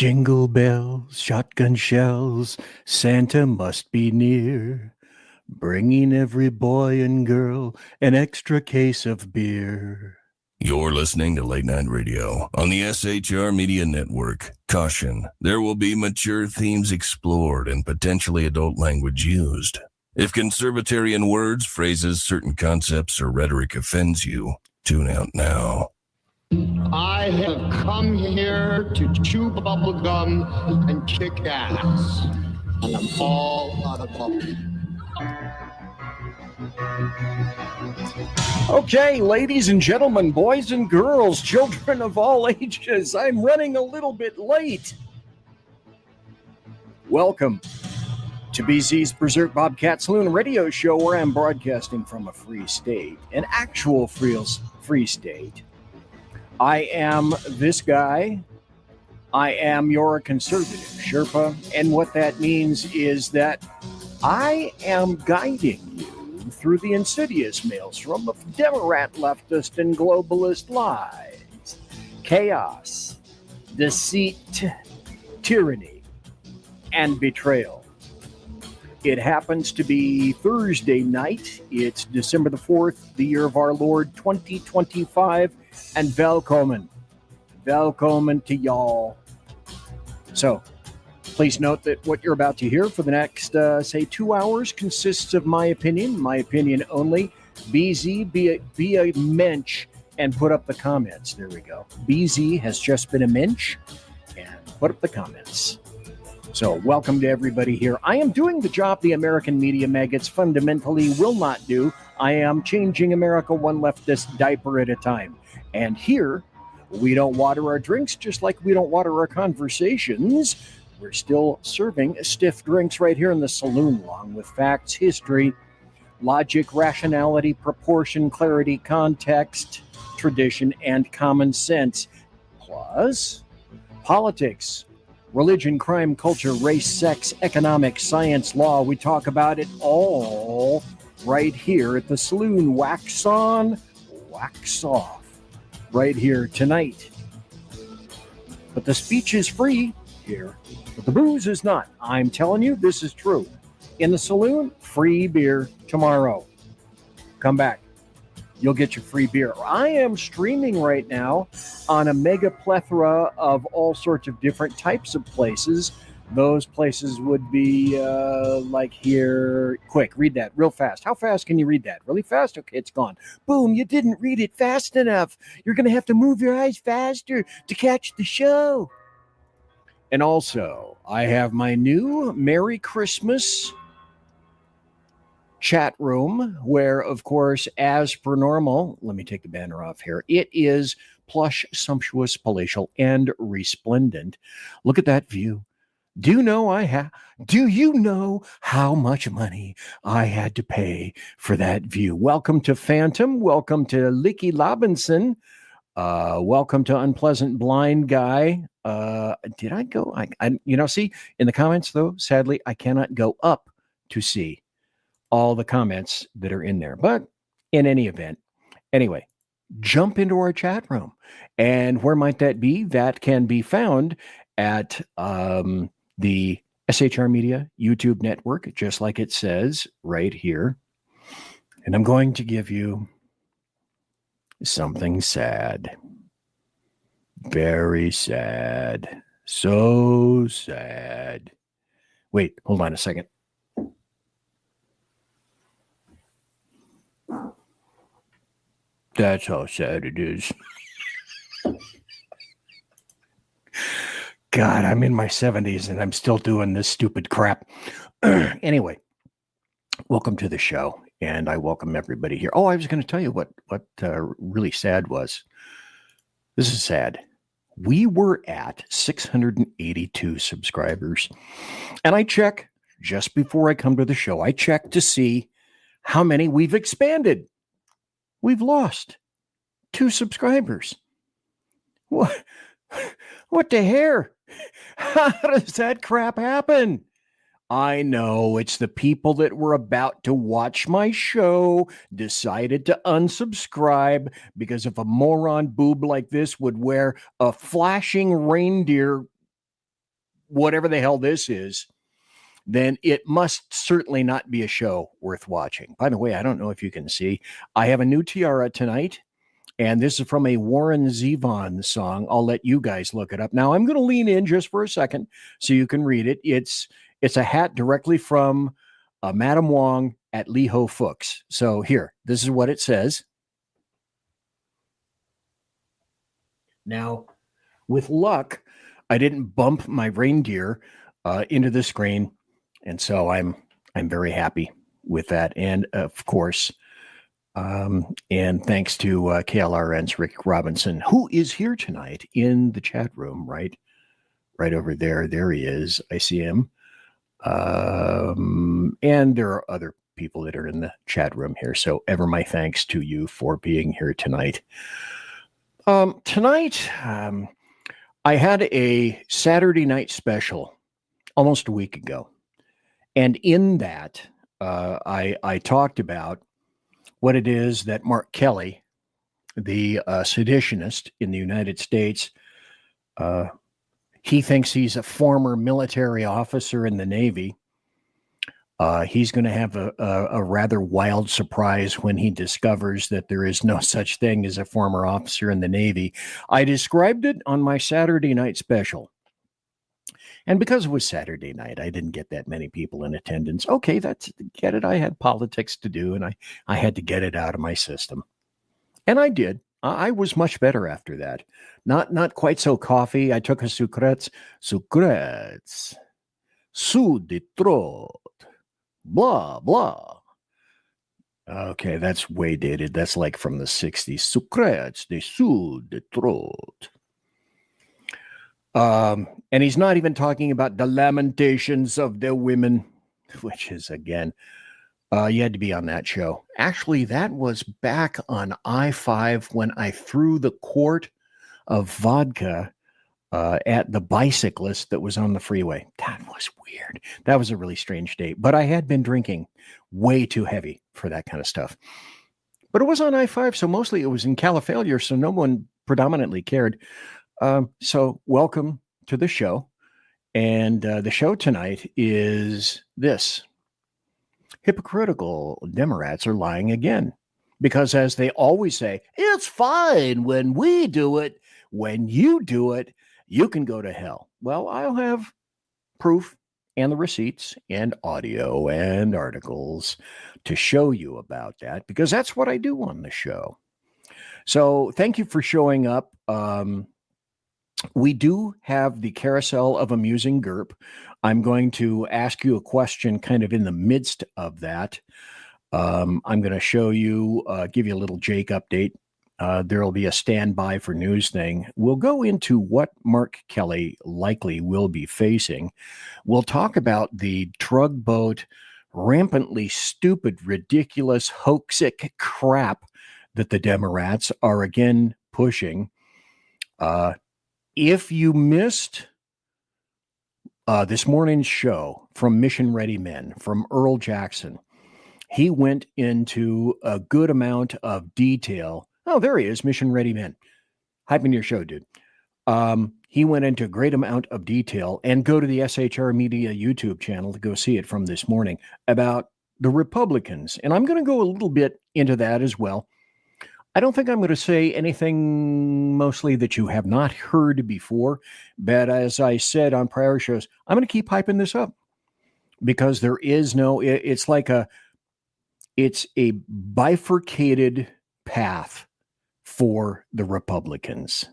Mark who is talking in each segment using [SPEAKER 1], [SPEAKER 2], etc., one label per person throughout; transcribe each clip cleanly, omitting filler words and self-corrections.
[SPEAKER 1] Jingle bells, shotgun shells, Santa must be near, bringing every boy and girl an extra case of beer.
[SPEAKER 2] You're listening to Late Night Radio on the SHR Media Network. Caution, there will be mature themes explored and potentially adult language used. If conservatarian words, phrases, certain concepts, or rhetoric offends you, tune out now.
[SPEAKER 3] I have come here to chew bubble gum and kick ass. And I'm all out of bubble.
[SPEAKER 1] Okay, ladies and gentlemen, boys and girls, children of all ages, I'm running a little bit late. Welcome to BZ's Berserk, Bobcat, Saloon radio show, where I'm broadcasting from a free state, an actual free state. I am this guy. I am your conservative Sherpa, and what that means is that I am guiding you through the insidious maelstrom of Democrat, leftist, and globalist lies, chaos, deceit, tyranny, and betrayal. It happens to be Thursday night. It's December the 4th, the year of our Lord 2025, and velkommen to y'all. So, please note that what you're about to hear for the next, 2 hours consists of my opinion only. BZ, be a mensch and put up the comments. There we go. BZ has just been a mensch and put up the comments. So welcome to everybody here. I am doing the job the American media maggots fundamentally will not do. I am changing America one leftist diaper at a time. And here, we don't water our drinks just like we don't water our conversations. We're still serving stiff drinks right here in the saloon, along with facts, history, logic, rationality, proportion, clarity, context, tradition, and common sense. Plus, politics, religion, crime, culture, race, sex, economics, science, law. We talk about it all right here at the saloon. Wax on, wax off, right here tonight. But the speech is free here, but the booze is not. I'm telling you, this is true. In the saloon, free beer tomorrow. Come back. You'll get your free beer. I am streaming right now on a mega plethora of all sorts of different types of places. Those places would be like here. Quick, read that real fast. How fast can you read that? Really fast? Okay, it's gone. Boom, you didn't read it fast enough. You're going to have to move your eyes faster to catch the show. And also, I have my new Merry Christmas chat room where, of course, as per normal, let me take the banner off here. It is plush, sumptuous, palatial, and resplendent. Look at that view. Do you know how much money I had to pay for that view? Welcome to Phantom. Welcome to Licky Robinson. Welcome to Unpleasant Blind Guy. Did I go? See, in the comments, though, sadly, I cannot go up to see all the comments that are in there. But in any event, anyway, jump into our chat room. And where might that be? That can be found at the SHR Media YouTube network, just like it says right here. And I'm going to give you something sad. Very sad. So sad. Wait, hold on a second. That's how sad it is. God, I'm in my 70s and I'm still doing this stupid crap. Anyway, welcome to the show, and I welcome everybody here. Oh, I was going to tell you what really sad was. This is sad. We were at 682 subscribers, and I check just before I come to the show. I check to see how many we've expanded. We've lost 2 subscribers. What the hair? How does that crap happen? I know it's the people that were about to watch my show decided to unsubscribe because if a moron boob like this would wear a flashing reindeer whatever the hell this is, then it must certainly not be a show worth watching. By the way, I don't know if you can see, I have a new tiara tonight, and this is from a Warren Zevon song. I'll let you guys look it up. Now, I'm going to lean in just for a second so you can read it. It's a hat directly from Madam Wong at Lee Ho Fook's. So here, this is what it says. Now, with luck, I didn't bump my reindeer into the screen, and so I'm very happy with that. And of course, and thanks to KLRN's Rick Robinson, who is here tonight in the chat room, right over there. There he is. I see him. And there are other people that are in the chat room here. So ever my thanks to you for being here tonight. Tonight, I had a Saturday night special almost a week ago. And in that, I talked about what it is that Mark Kelly, the seditionist in the United States, he thinks he's a former military officer in the Navy. He's going to have a rather wild surprise when he discovers that there is no such thing as a former officer in the Navy. I described it on my Saturday night special. And because it was Saturday night, I didn't get that many people in attendance. Okay, get it. I had politics to do, and I had to get it out of my system. And I did. I was much better after that. Not quite so coffee. I took a sucrets, sous de throat, blah, blah. Okay, that's way dated. That's like from the 60s. Sucrets de sous de throat. And he's not even talking about the lamentations of the women, which is, again, you had to be on that show. Actually, that was back on I-5 when I threw the quart of vodka at the bicyclist that was on the freeway. That was weird. That was a really strange day. But I had been drinking way too heavy for that kind of stuff. But it was on I-5, so mostly it was in Califailure, so no one predominantly cared. So welcome to the show. And the show tonight is this. Hypocritical Democrats are lying again. Because as they always say, it's fine when we do it. When you do it, you can go to hell. Well, I'll have proof and the receipts and audio and articles to show you about that, because that's what I do on the show. So thank you for showing up. We do have the carousel of amusing GURP. I'm going to ask you a question kind of in the midst of that. I'm going to show you, give you a little Jake update. There will be a standby for news thing. We'll go into what Mark Kelly likely will be facing. We'll talk about the drug boat, rampantly stupid, ridiculous, hoaxic crap that the Democrats are again pushing. If you missed this morning's show from Mission Ready Men, from Earl Jackson, he went into a good amount of detail. Oh, there he is, Mission Ready Men. Hyping your show, dude. He went into a great amount of detail, and go to the SHR Media YouTube channel to go see it from this morning about the Republicans. And I'm going to go a little bit into that as well. I don't think I'm going to say anything mostly that you have not heard before, but as I said on prior shows, I'm going to keep hyping this up because there is it's a bifurcated path for the Republicans,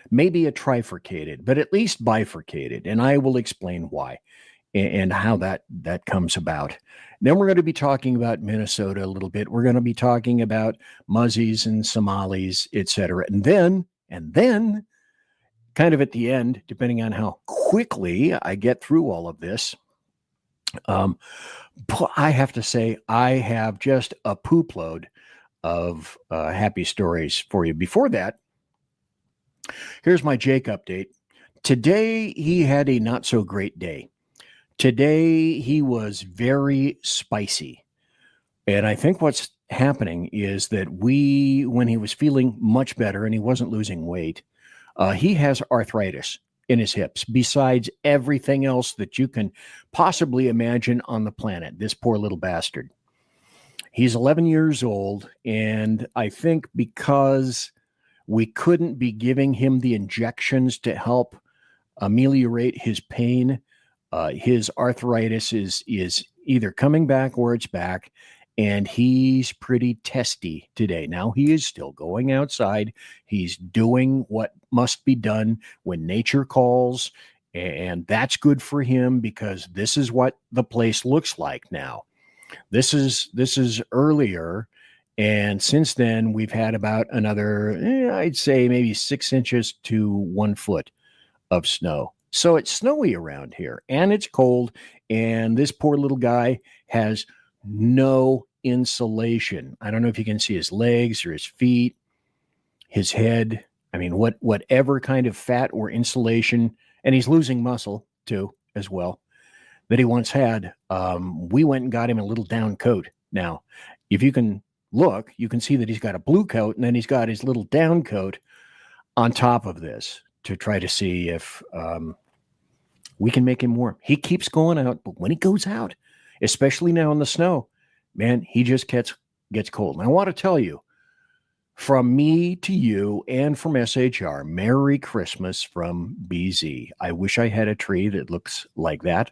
[SPEAKER 1] maybe a trifurcated, but at least bifurcated. And I will explain why and how that comes about. Then we're going to be talking about Minnesota a little bit. We're going to be talking about Muzzies and Somalis, etc. And then kind of at the end, depending on how quickly I get through all of this, I have to say I have just a poop load of happy stories for you. Before that, here's my Jake update. Today, he had a not so great day. Today, he was very spicy. And I think what's happening is that when he was feeling much better and he wasn't losing weight, he has arthritis in his hips, besides everything else that you can possibly imagine on the planet. This poor little bastard. He's 11 years old, and I think because we couldn't be giving him the injections to help ameliorate his pain, his arthritis is either coming back or it's back, and he's pretty testy today. Now, he is still going outside. He's doing what must be done when nature calls, and that's good for him because this is what the place looks like now. This is earlier, and since then we've had about another, I'd say maybe 6 inches to 1 foot of snow. So it's snowy around here, and it's cold, and this poor little guy has no insulation. I don't know if you can see his legs or his feet, his head. I mean, whatever kind of fat or insulation, and he's losing muscle too, as well, that he once had. We went and got him a little down coat. Now, if you can look, you can see that he's got a blue coat, and then he's got his little down coat on top of this to try to see if we can make him warm. He keeps going out, but when he goes out, especially now in the snow, man, he just gets cold. And I want to tell you, from me to you and from SHR, Merry Christmas from BZ. I wish I had a tree that looks like that.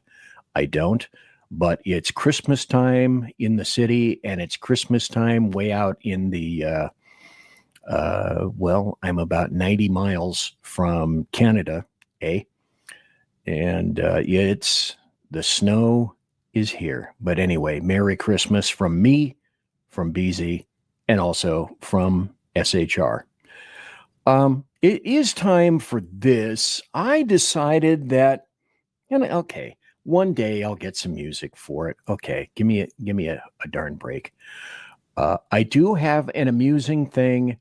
[SPEAKER 1] I don't, but it's Christmas time in the city, and it's Christmas time way out in the, well, I'm about 90 miles from Canada, and it's, the snow is here. But anyway, Merry Christmas from me, from BZ, and also from SHR. It is time for this. I decided that, okay, one day I'll get some music for it. Okay, give me a darn break. I do have an amusing thing,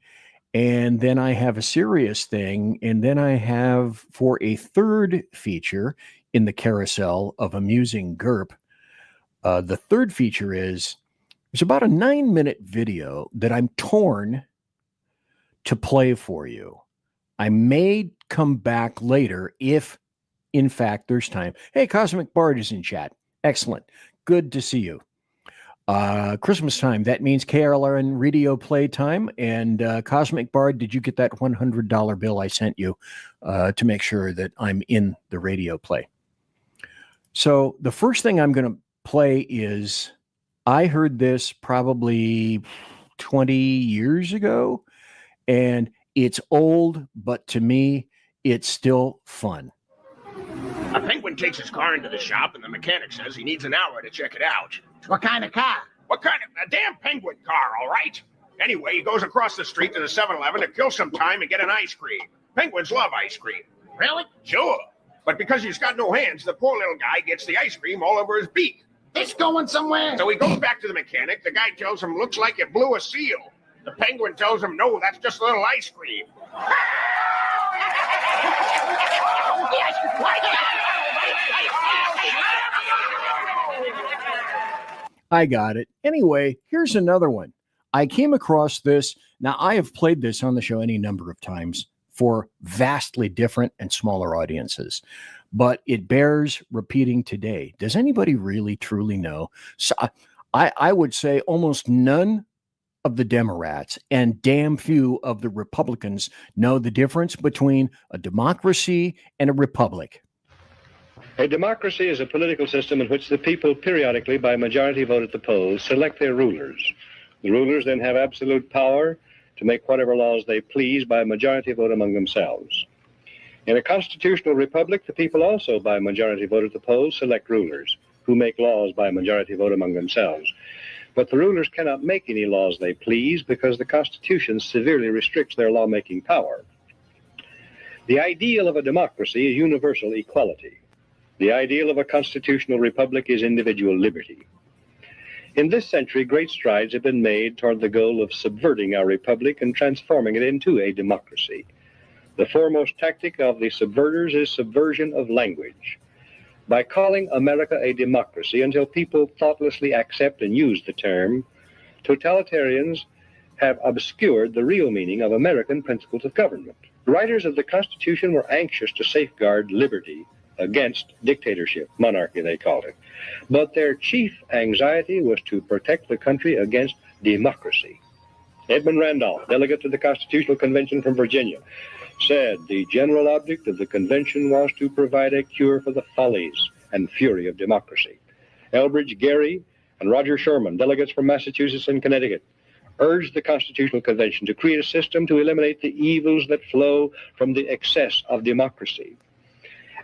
[SPEAKER 1] and then I have a serious thing, and then I have, for a third feature in the carousel of amusing GURP, the third feature is, it's about a 9-minute video that I'm torn to play for you. I may come back later if, in fact, there's time. Hey, Cosmic Bard is in chat. Excellent. Good to see you. Christmas time. That means KRLN radio play time. And Cosmic Bard, did you get that $100 bill I sent you to make sure that I'm in the radio play? So the first thing I'm going to play is, I heard this probably 20 years ago, and it's old, but to me, it's still fun.
[SPEAKER 4] A penguin takes his car into the shop, and the mechanic says he needs an hour to check it out.
[SPEAKER 3] What kind of car?
[SPEAKER 4] What kind of... A damn penguin car, all right? Anyway, he goes across the street to the 7-Eleven to kill some time and get an ice cream. Penguins love ice cream.
[SPEAKER 3] Really?
[SPEAKER 4] Sure. But because he's got no hands, the poor little guy gets the ice cream all over his beak.
[SPEAKER 3] This going somewhere?
[SPEAKER 4] So he goes back to the mechanic. The guy tells him, looks like you blew a seal. The penguin tells him, no, that's just a little ice cream.
[SPEAKER 1] I got it. Anyway, here's another one. I came across this. Now, I have played this on the show any number of times for vastly different and smaller audiences, but it bears repeating today. Does anybody really truly know? So I would say almost none of the Democrats and damn few of the Republicans know the difference between a democracy and a republic.
[SPEAKER 5] A democracy is a political system in which the people periodically, by majority vote at the polls, select their rulers. The rulers then have absolute power to make whatever laws they please by majority vote among themselves. In a constitutional republic, the people also, by majority vote at the polls, select rulers who make laws by majority vote among themselves. But the rulers cannot make any laws they please because the Constitution severely restricts their lawmaking power. The ideal of a democracy is universal equality. The ideal of a constitutional republic is individual liberty. In this century, great strides have been made toward the goal of subverting our republic and transforming it into a democracy. The foremost tactic of the subverters is subversion of language. By calling America a democracy until people thoughtlessly accept and use the term, totalitarians have obscured the real meaning of American principles of government. The writers of the Constitution were anxious to safeguard liberty against dictatorship, monarchy they called it. But their chief anxiety was to protect the country against democracy. Edmund Randolph, delegate to the Constitutional Convention from Virginia, said the general object of the convention was to provide a cure for the follies and fury of democracy. Elbridge Gerry and Roger Sherman, delegates from Massachusetts and Connecticut, urged the Constitutional Convention to create a system to eliminate the evils that flow from the excess of democracy.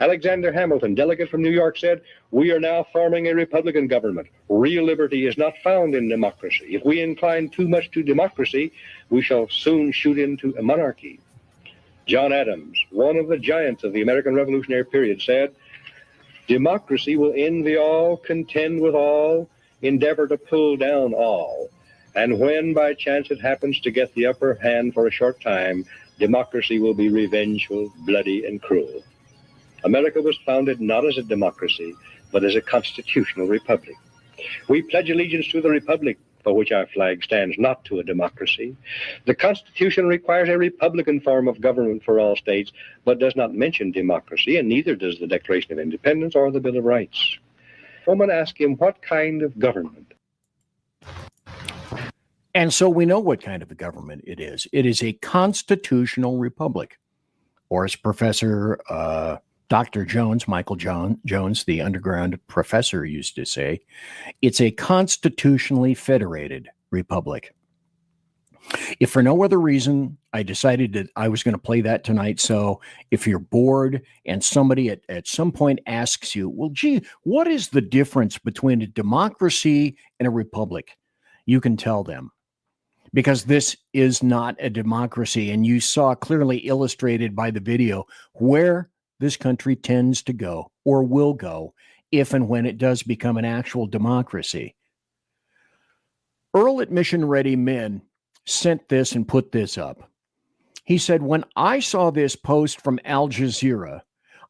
[SPEAKER 5] Alexander Hamilton, delegate from New York, said, "We are now forming a Republican government. Real liberty is not found in democracy. If we incline too much to democracy, we shall soon shoot into a monarchy." John Adams, one of the giants of the American Revolutionary period, said, "Democracy will envy all, contend with all, endeavor to pull down all. And when by chance it happens to get the upper hand for a short time, democracy will be revengeful, bloody, and cruel." America was founded not as a democracy, but as a constitutional republic. We pledge allegiance to the republic for which our flag stands, not to a democracy. The Constitution requires a republican form of government for all states, but does not mention democracy, and neither does the Declaration of Independence or the Bill of Rights. Someone asked him, what kind of government?
[SPEAKER 1] And so we know what kind of a government it is. It is a constitutional republic. Or as Professor Dr. Jones, Michael Jones, the underground professor, used to say, it's a constitutionally federated republic. If for no other reason, I decided that I was going to play that tonight. So if you're bored and somebody at some point asks you, well, gee, what is the difference between a democracy and a republic? You can tell them. Because this is not a democracy. And you saw clearly illustrated by the video where this country tends to go or will go if and when it does become an actual democracy. Earl at Mission Ready Men sent this and put this up. He said, when I saw this post from Al Jazeera,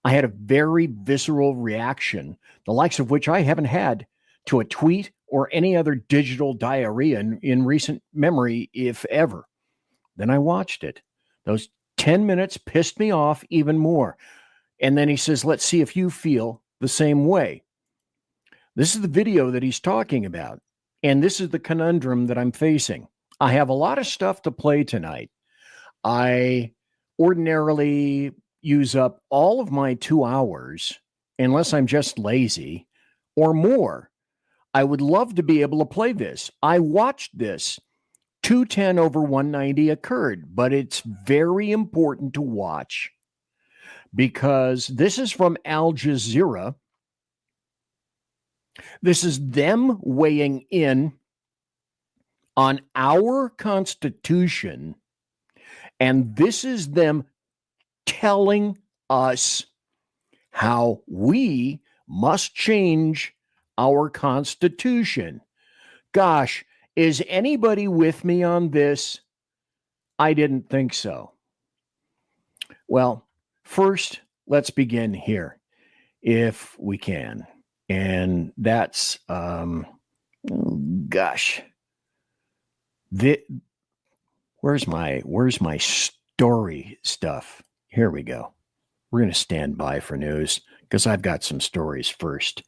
[SPEAKER 1] I had a very visceral reaction, the likes of which I haven't had to a tweet or any other digital diarrhea in recent memory, if ever. Then I watched it. Those 10 minutes pissed me off even more. And then he says, let's see if you feel the same way. This is the video that he's talking about. And this is the conundrum that I'm facing. I have a lot of stuff to play tonight. I ordinarily use up all of my 2 hours, unless I'm just lazy, or more. I would love to be able to play this. I watched this. 210 over 190 occurred, but it's very important to watch because this is from Al Jazeera. This is them weighing in on our Constitution, and this is them telling us how we must change our Constitution. Gosh, is anybody with me on this? I didn't think so. Well, first, let's begin here, if we can. And that's, where's my story stuff? Here we go. We're going to stand by for news because I've got some stories first.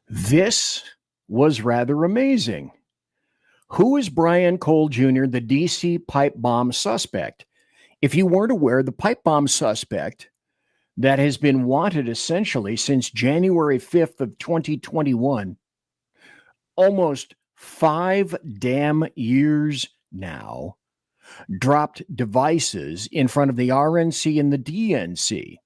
[SPEAKER 1] This was rather amazing. Who is Brian Cole Jr., the D.C. pipe bomb suspect? If you weren't aware, the pipe bomb suspect that has been wanted essentially since January 5th of 2021, almost 5 damn years now, dropped devices in front of the RNC and the DNC.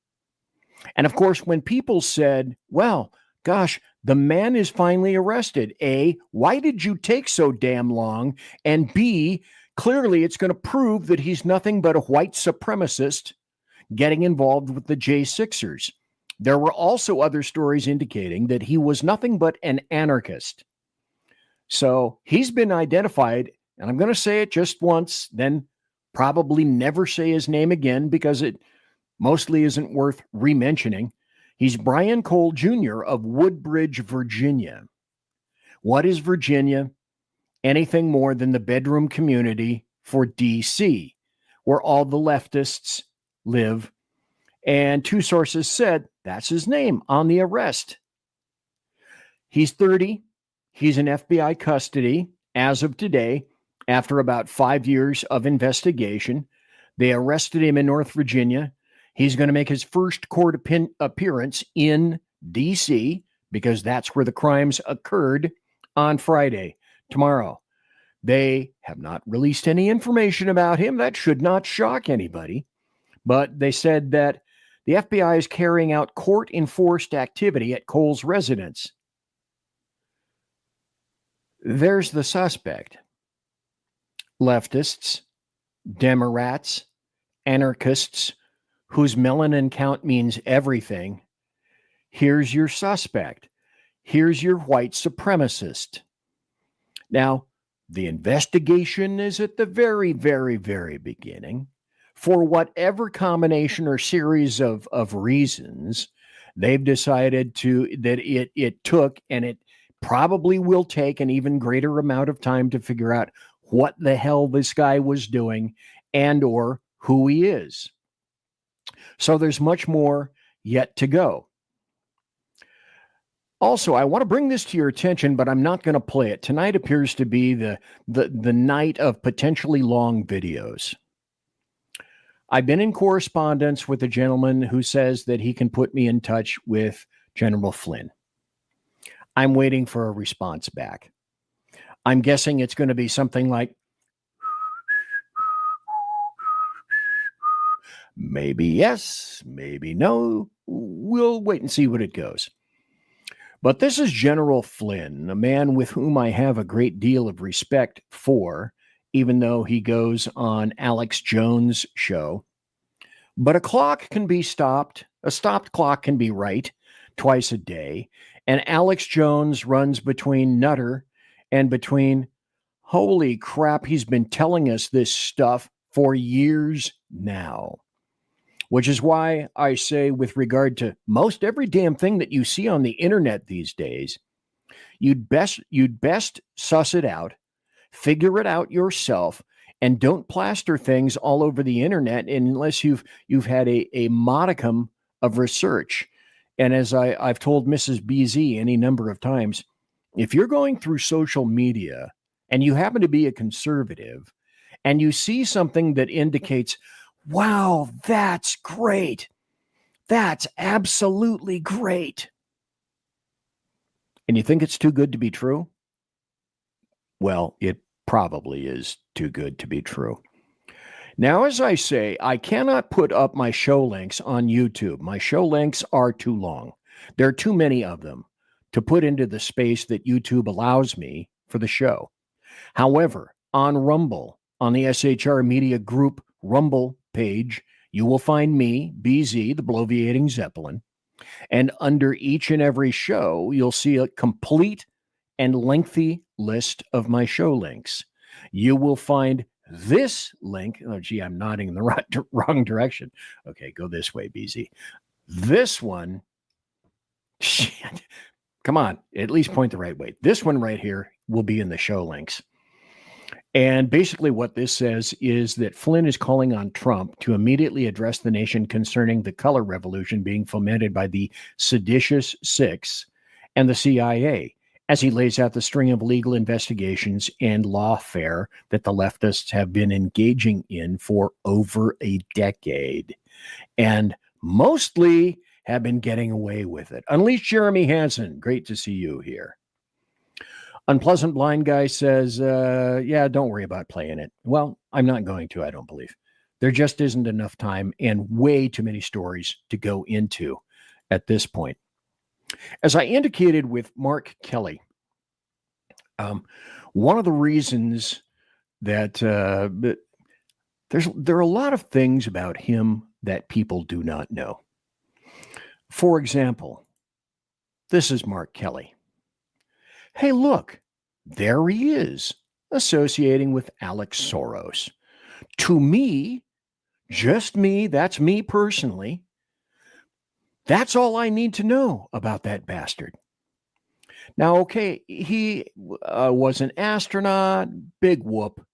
[SPEAKER 1] And of course, when people said, well, gosh, the man is finally arrested. A, why did you take so damn long? And B, clearly it's going to prove that he's nothing but a white supremacist getting involved with the J6ers. There were also other stories indicating that he was nothing but an anarchist. So he's been identified, and I'm going to say it just once, then probably never say his name again because it mostly isn't worth re-mentioning. He's Brian Cole Jr. of Woodbridge, Virginia. What is Virginia anything more than the bedroom community for DC, where all the leftists live? And two sources said that's his name on the arrest. He's 30. He's in FBI custody as of today after about 5 years of investigation. They arrested him in North Virginia. He's going to make his first court appearance in D.C. because that's where the crimes occurred on Friday, tomorrow. They have not released any information about him. That should not shock anybody. But they said that the FBI is carrying out court-enforced activity at Cole's residence. There's the suspect. Leftists, Democrats, anarchists, whose melanin count means everything. Here's your suspect. Here's your white supremacist. Now, the investigation is at the very, very, very beginning. For whatever combination or series of reasons, they've decided that it took, and it probably will take, an even greater amount of time to figure out what the hell this guy was doing and or who he is. So there's much more yet to go. Also, I want to bring this to your attention, but I'm not going to play it. Tonight appears to be the night of potentially long videos. I've been in correspondence with a gentleman who says that he can put me in touch with General Flynn. I'm waiting for a response back. I'm guessing it's going to be something like, maybe yes, maybe no. We'll wait and see what it goes. But this is General Flynn, a man with whom I have a great deal of respect for, even though he goes on Alex Jones' show. But a clock can be stopped. A stopped clock can be right twice a day. And Alex Jones runs between Nutter and between, holy crap, he's been telling us this stuff for years now. Which is why I say, with regard to most every damn thing that you see on the internet these days, you'd best suss it out, figure it out yourself, and don't plaster things all over the internet unless you've had a modicum of research. And as I've told Mrs. BZ any number of times, if you're going through social media and you happen to be a conservative and you see something that indicates, wow, that's great, that's absolutely great, and you think it's too good to be true, well, it probably is too good to be true. Now, as I say, I cannot put up my show links on YouTube. My show links are too long. There are too many of them to put into the space that YouTube allows me for the show. However, on Rumble, on the SHR Media Group Rumble page, you will find me, BZ, the Bloviating Zeppelin, and under each and every show, you'll see a complete and lengthy list of my show links. You will find this link. Oh, gee, I'm nodding in the wrong direction. Okay, go this way, BZ. This one, shit, come on, at least point the right way. This one right here will be in the show links. And basically what this says is that Flynn is calling on Trump to immediately address the nation concerning the color revolution being fomented by the seditious Six and the CIA, as he lays out the string of legal investigations and lawfare that the leftists have been engaging in for over a decade, and mostly have been getting away with it. Unleash Jeremy Hansen, great to see you here. Unpleasant Blind Guy says, yeah, don't worry about playing it. Well, I'm not going to, I don't believe. There just isn't enough time and way too many stories to go into at this point. As I indicated with Mark Kelly, one of the reasons that there are a lot of things about him that people do not know. For example, this is Mark Kelly. Hey, look, there he is, associating with Alex Soros. To me, just me, that's me personally, that's all I need to know about that bastard. Now, okay, he was an astronaut, big whoop,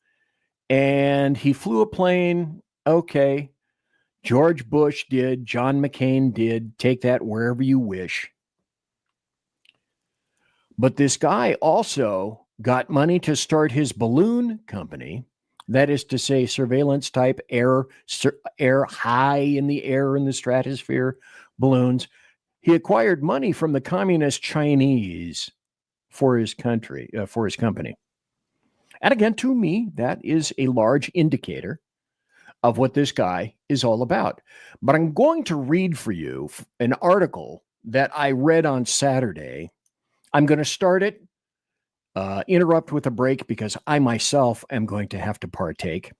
[SPEAKER 1] and he flew a plane. Okay, George Bush did, John McCain did, take that wherever you wish. But this guy also got money to start his balloon company. That is to say, surveillance type air high in the air in the stratosphere balloons. He acquired money from the communist Chinese for his country, for his company. And again, to me, that is a large indicator of what this guy is all about. But I'm going to read for you an article that I read on Saturday. I'm going to start it, interrupt with a break because I myself am going to have to partake.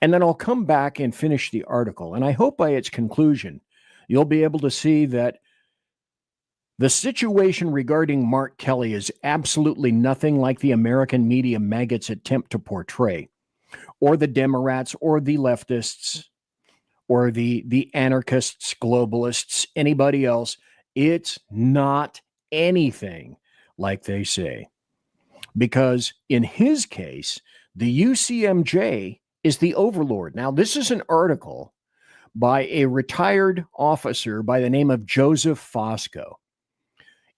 [SPEAKER 1] And then I'll come back and finish the article. And I hope by its conclusion, you'll be able to see that the situation regarding Mark Kelly is absolutely nothing like the American media maggots attempt to portray, or the Democrats, or the leftists, or the anarchists, globalists, anybody else. It's not anything like they say. Because in his case, the UCMJ is the overlord. Now, this is an article by a retired officer by the name of Joseph Fosco.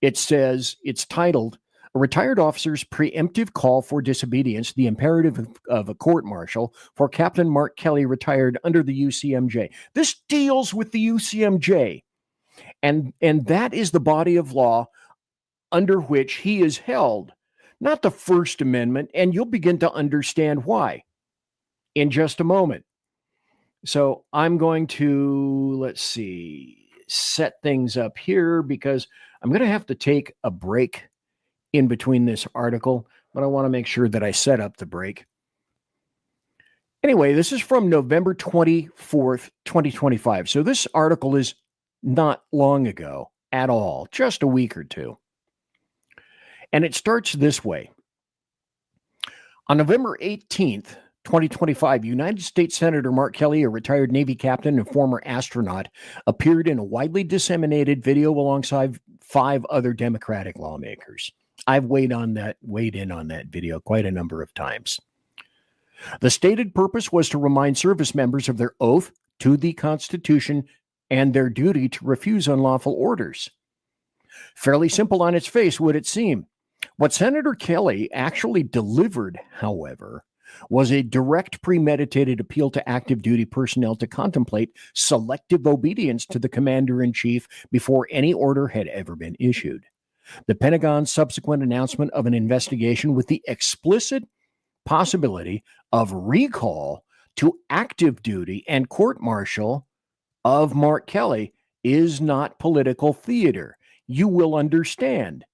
[SPEAKER 1] It says, it's titled, "A Retired Officer's Preemptive Call for Disobedience, the Imperative of a Court-Martial for Captain Mark Kelly, retired under the UCMJ." This deals with the UCMJ, and that is the body of law under which he is held, not the First Amendment, and you'll begin to understand why in just a moment. So I'm going to, let's see, set things up here because I'm going to have to take a break in between this article, but I want to make sure that I set up the break. Anyway, this is from November 24th, 2025. So this article is not long ago at all, just a week or two. And it starts this way. On November 18th, 2025, United States Senator Mark Kelly, a retired Navy captain and former astronaut, appeared in a widely disseminated video alongside 5 other Democratic lawmakers. I've weighed in on that video quite a number of times. The stated purpose was to remind service members of their oath to the Constitution and their duty to refuse unlawful orders. Fairly simple on its face, would it seem. What Senator Kelly actually delivered, however, was a direct premeditated appeal to active duty personnel to contemplate selective obedience to the commander-in-chief before any order had ever been issued. The Pentagon's subsequent announcement of an investigation with the explicit possibility of recall to active duty and court-martial of Mark Kelly is not political theater. You will understand.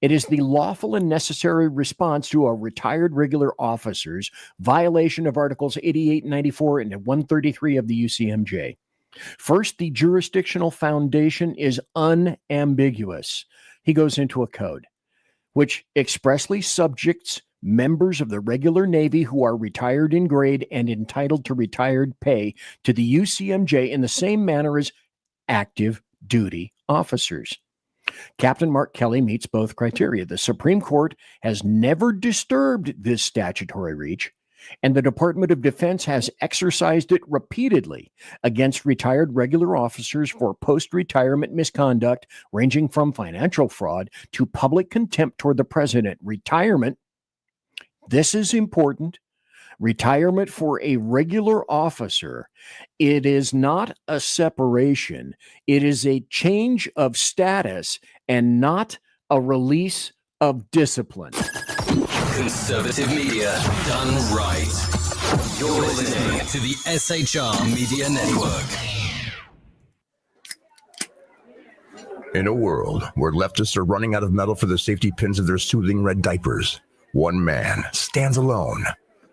[SPEAKER 1] It is the lawful and necessary response to a retired regular officer's violation of Articles 88, 94, and 133 of the UCMJ. First, the jurisdictional foundation is unambiguous. He goes into a code which expressly subjects members of the regular Navy who are retired in grade and entitled to retired pay to the UCMJ in the same manner as active duty officers. Captain Mark Kelly meets both criteria. The Supreme Court has never disturbed this statutory reach, and the Department of Defense has exercised it repeatedly against retired regular officers for post-retirement misconduct, ranging from financial fraud to public contempt toward the president. Retirement, this is important, retirement for a regular officer, it is not a separation. It is a change of status and not a release of discipline.
[SPEAKER 6] Conservative media done right. You're listening to the SHR Media Network.
[SPEAKER 7] In a world where leftists are running out of metal for the safety pins of their soothing red diapers, one man stands alone,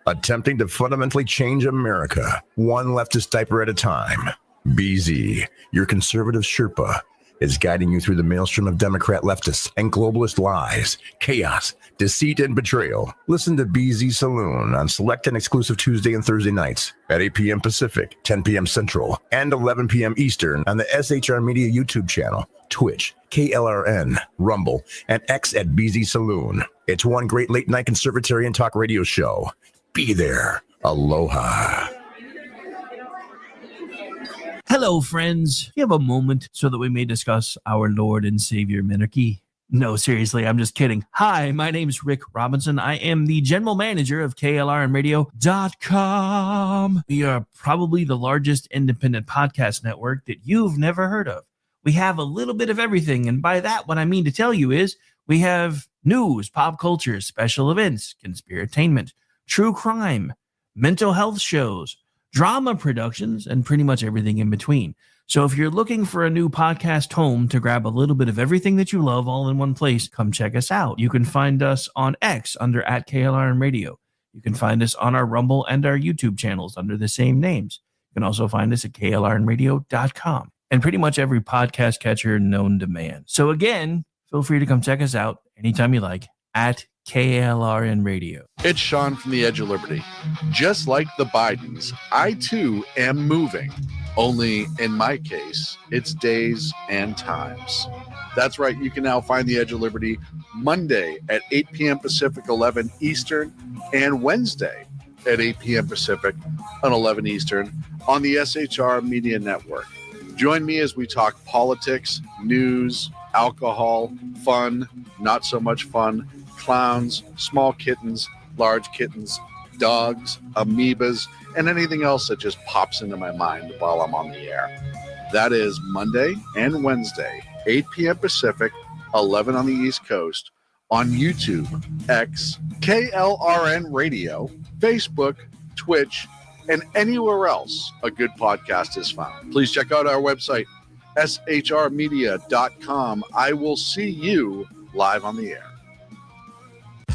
[SPEAKER 7] attempting to fundamentally change America, one leftist diaper at a time. BZ, your conservative Sherpa, is guiding you through the maelstrom of Democrat leftists and globalist lies, chaos, deceit, and betrayal. Listen to BZ Saloon on select and exclusive Tuesday and Thursday nights at 8 p.m. Pacific, 10 p.m. Central, and 11 p.m. Eastern on the SHR Media YouTube channel, Twitch, KLRN, Rumble, and X at BZ Saloon. It's one great late-night conservatarian talk radio show. Be there. Aloha.
[SPEAKER 8] Hello, friends. You have a moment so that we may discuss our Lord and Savior Minarchy? No, seriously, I'm just kidding. Hi, my name's Rick Robinson. I am the general manager of KLRNradio.com. We are probably the largest independent podcast network that you've never heard of. We have a little bit of everything, and by that, what I mean to tell you is we have news, pop culture, special events, conspiratainment, true crime, mental health shows, drama productions, and pretty much everything in between. So if you're looking for a new podcast home to grab a little bit of everything that you love all in one place, come check us out. You can find us on X under @KLRN You can find us on our Rumble and our YouTube channels under the same names. You can also find us at KLRNradio.com and pretty much every podcast catcher known to man. So again, feel free to come check us out anytime you like at KLRN Radio.
[SPEAKER 9] It's Sean from the Edge of Liberty. Just like the Bidens, I too am moving. Only in my case, it's days and times. That's right. You can now find the Edge of Liberty Monday at 8 p.m. Pacific, 11 Eastern, and Wednesday at 8 p.m. Pacific on 11 Eastern on the SHR Media Network. Join me as we talk politics, news, alcohol, fun, not so much fun, clowns, small kittens, large kittens, dogs, amoebas, and anything else that just pops into my mind while I'm on the air. That is Monday and Wednesday, 8 p.m. Pacific, 11 on the East Coast, on YouTube, X, KLRN Radio, Facebook, Twitch, and anywhere else a good podcast is found. Please check out our website, shrmedia.com. I will see you live on the air.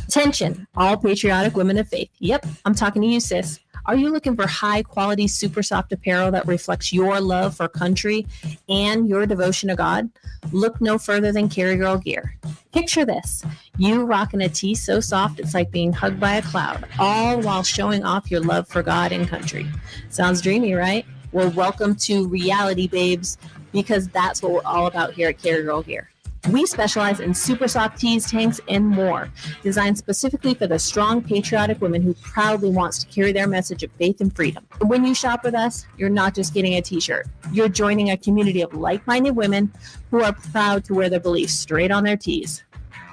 [SPEAKER 10] Attention, all patriotic women of faith. Yep, I'm talking to you, sis. Are you looking for high-quality, super soft apparel that reflects your love for country and your devotion to God? Look no further than Carry Girl Gear. Picture this. You rocking a tee so soft it's like being hugged by a cloud, all while showing off your love for God and country. Sounds dreamy, right? Well, welcome to reality, babes, because that's what we're all about here at Carry Girl Gear. We specialize in super soft tees, tanks, and more, designed specifically for the strong, patriotic woman who proudly wants to carry their message of faith and freedom. When you shop with us, you're not just getting a t-shirt. You're joining a community of like-minded women who are proud to wear their beliefs straight on their tees.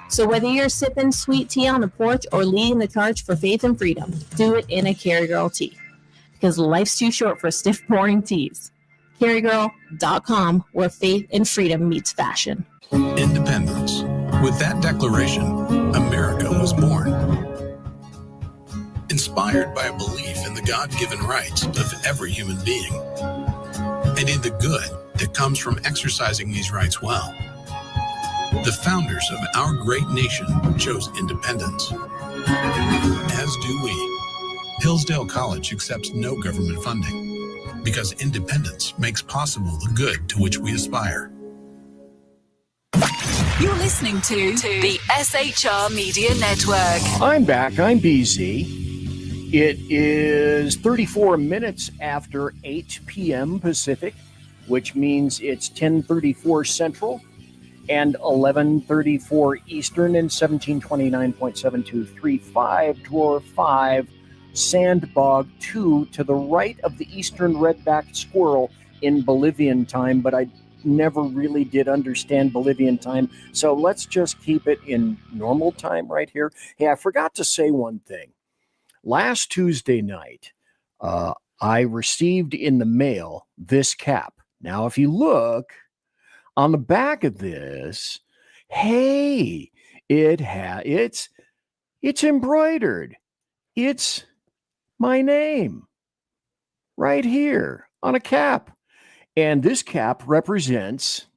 [SPEAKER 10] So whether you're sipping sweet tea on the porch or leading the charge for faith and freedom, do it in a Carry Girl tee. Because life's too short for stiff, boring tees. CarryGirl.com, where faith and freedom meets fashion.
[SPEAKER 11] Independence. With that declaration, America was born. Inspired by a belief in the God-given rights of every human being, and in the good that comes from exercising these rights well. The founders of our great nation chose independence. As do we. Hillsdale College accepts no government funding because independence makes possible the good to which we aspire.
[SPEAKER 12] You're listening to the SHR Media Network.
[SPEAKER 1] I'm back. I'm BZ. It is 34 minutes after 8 p.m. Pacific, which means it's 10:34 Central and 11:34 Eastern and 1729.7235 Dwarf 5 Sandbog 2 to the right of the eastern red-backed squirrel in Bolivian time, but I never really did understand Bolivian time, so let's just keep it in normal time right here. Hey, I forgot to say one thing. Last Tuesday night, I received in the mail this cap. Now, if you look on the back of this, hey, it's embroidered. It's my name right here on a cap. And this cap represents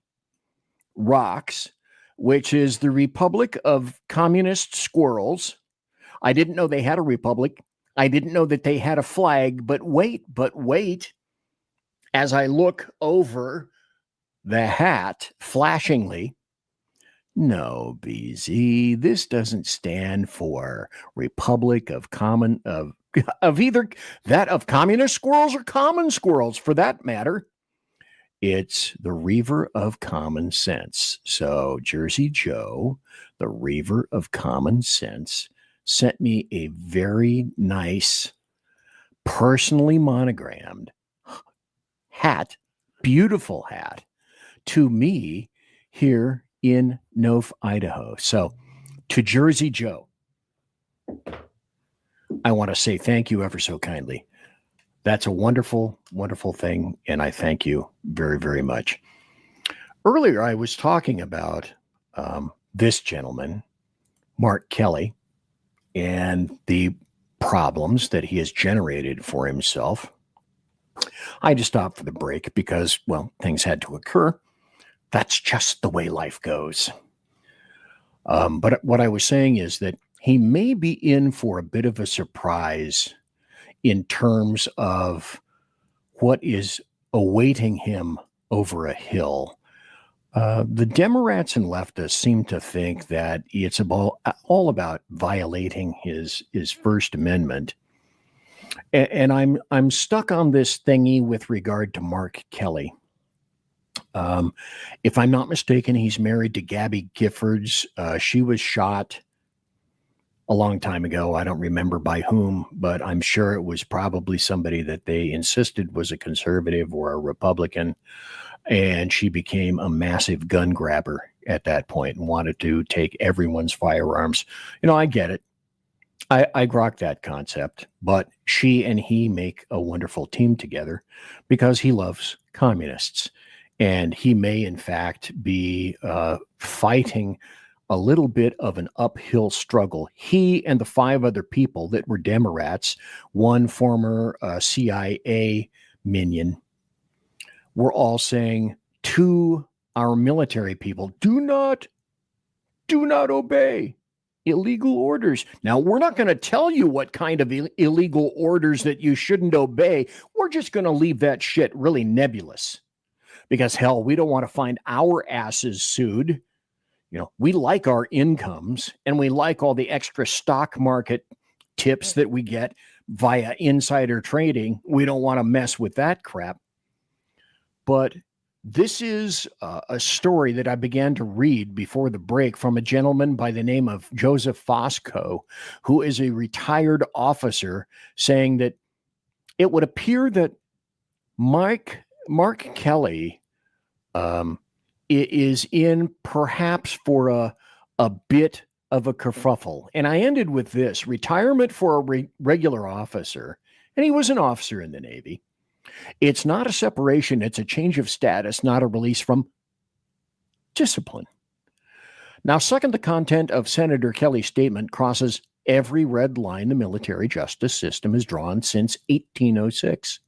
[SPEAKER 1] ROX, which is the Republic of Communist Squirrels. I didn't know they had a republic. I didn't know that they had a flag. But wait. As I look over the hat flashingly, "No, BZ, this doesn't stand for Republic of either that of communist squirrels or common squirrels for that matter. It's the Reaver of Common Sense." So Jersey Joe, the Reaver of Common Sense, sent me a very nice, personally monogrammed hat, beautiful hat, to me here in Nome, Idaho. So to Jersey Joe, I want to say thank you ever so kindly. That's a wonderful, wonderful thing, and I thank you very, very much. Earlier, I was talking about this gentleman, Mark Kelly, and the problems that he has generated for himself. I had to stop for the break because, well, things had to occur. That's just the way life goes. But what I was saying is that he may be in for a bit of a surprise in terms of what is awaiting him over a hill. The Democrats and leftists seem to think that it's all about violating his First Amendment. And I'm stuck on this thingy with regard to Mark Kelly. If I'm not mistaken, he's married to Gabby Giffords. She was shot a long time ago. I don't remember by whom, but I'm sure it was probably somebody that they insisted was a conservative or a Republican. And she became a massive gun grabber at that point and wanted to take everyone's firearms. You know, I get it. I grok that concept, but she and he make a wonderful team together because he loves communists. And he may, in fact, be fighting a little bit of an uphill struggle. He and the 5 other people that were Democrats, one former CIA minion, were all saying to our military people, do not obey illegal orders. Now, we're not going to tell you what kind of illegal orders that you shouldn't obey. We're just going to leave that shit really nebulous because, hell, we don't want to find our asses sued. You know, we like our incomes and we like all the extra stock market tips that we get via insider trading. We don't want to mess with that crap. But this is a story that I began to read before the break from a gentleman by the name of Joseph Fosco, who is a retired officer, saying that it would appear that Mark Kelly is in perhaps for a bit of a kerfuffle. And I ended with this: retirement for a regular officer, and he was an officer in the Navy. It's not a separation. It's a change of status, not a release from discipline. Now, second, the content of Senator Kelly's statement crosses every red line the military justice system has drawn since 1806.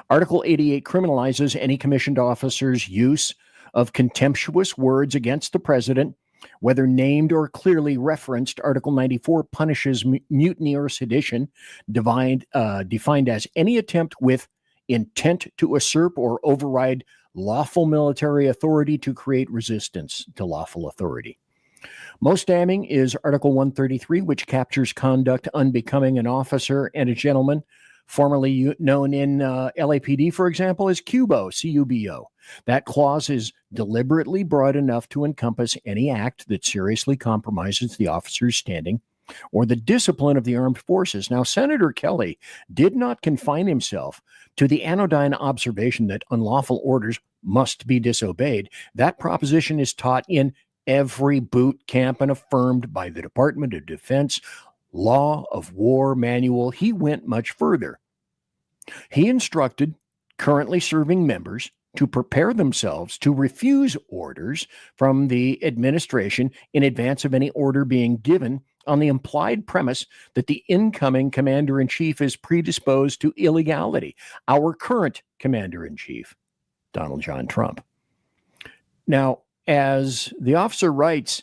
[SPEAKER 1] Article 88 criminalizes any commissioned officer's use of contemptuous words against the president, whether named or clearly referenced. Article 94 punishes mutiny or sedition, defined as any attempt with intent to usurp or override lawful military authority to create resistance to lawful authority. Most damning is Article 133, which captures conduct unbecoming an officer and a gentleman, formerly known in LAPD, for example, as CUBO, C-U-B-O. That clause is deliberately broad enough to encompass any act that seriously compromises the officer's standing or the discipline of the armed forces. Now, Senator Kelly did not confine himself to the anodyne observation that unlawful orders must be disobeyed. That proposition is taught in every boot camp and affirmed by the Department of Defense Law of War manual. He went much further. He instructed currently serving members to prepare themselves to refuse orders from the administration in advance of any order being given, on the implied premise that the incoming commander-in-chief is predisposed to illegality. Our current commander-in-chief, Donald John Trump. Now, as the officer writes,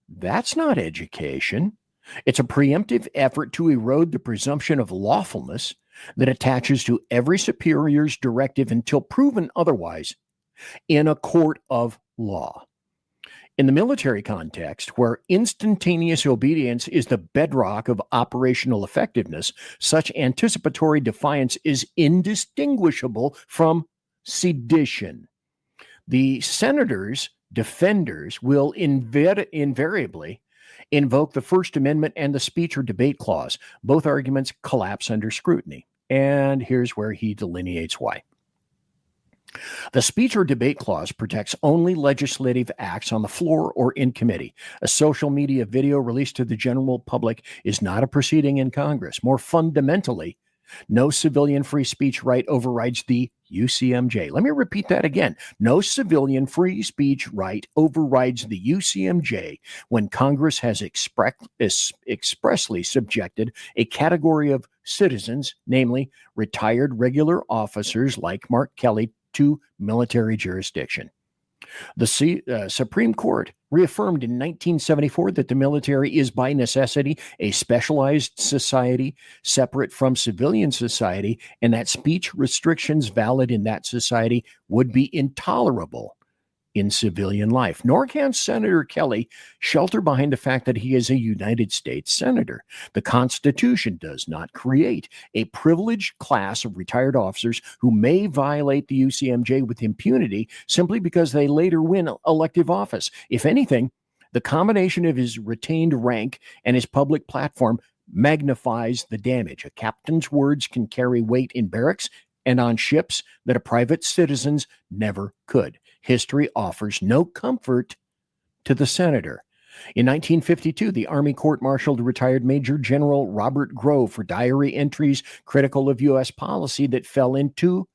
[SPEAKER 1] that's not education. It's a preemptive effort to erode the presumption of lawfulness that attaches to every superior's directive until proven otherwise. in a court of law. In the military context, where instantaneous obedience is the bedrock of operational effectiveness, such anticipatory defiance is indistinguishable from sedition. The senator's defenders will invariably invoke the First Amendment and the speech or debate clause. Both arguments collapse under scrutiny. And here's where he delineates why. The speech or debate clause protects only legislative acts on the floor or in committee. A social media video released to the general public is not a proceeding in Congress. More fundamentally, no civilian free speech right overrides the UCMJ. Let me repeat that again. No civilian free speech right overrides the UCMJ when Congress has expressly subjected a category of citizens, namely retired regular officers like Mark Kelly, to military jurisdiction. The Supreme Court reaffirmed in 1974 that the military is by necessity a specialized society separate from civilian society, and that speech restrictions valid in that society would be intolerable in civilian life. Nor can Senator Kelly shelter behind the fact that he is a United States senator. The Constitution does not create a privileged class of retired officers who may violate the UCMJ with impunity simply because they later win elective office. If anything, the combination of his retained rank and his public platform magnifies the damage. A captain's words can carry weight in barracks and on ships that a private citizen's never could. History offers no comfort to the senator. In 1952, the Army court-martialed retired Major General Robert Grove for diary entries critical of U.S. policy that fell into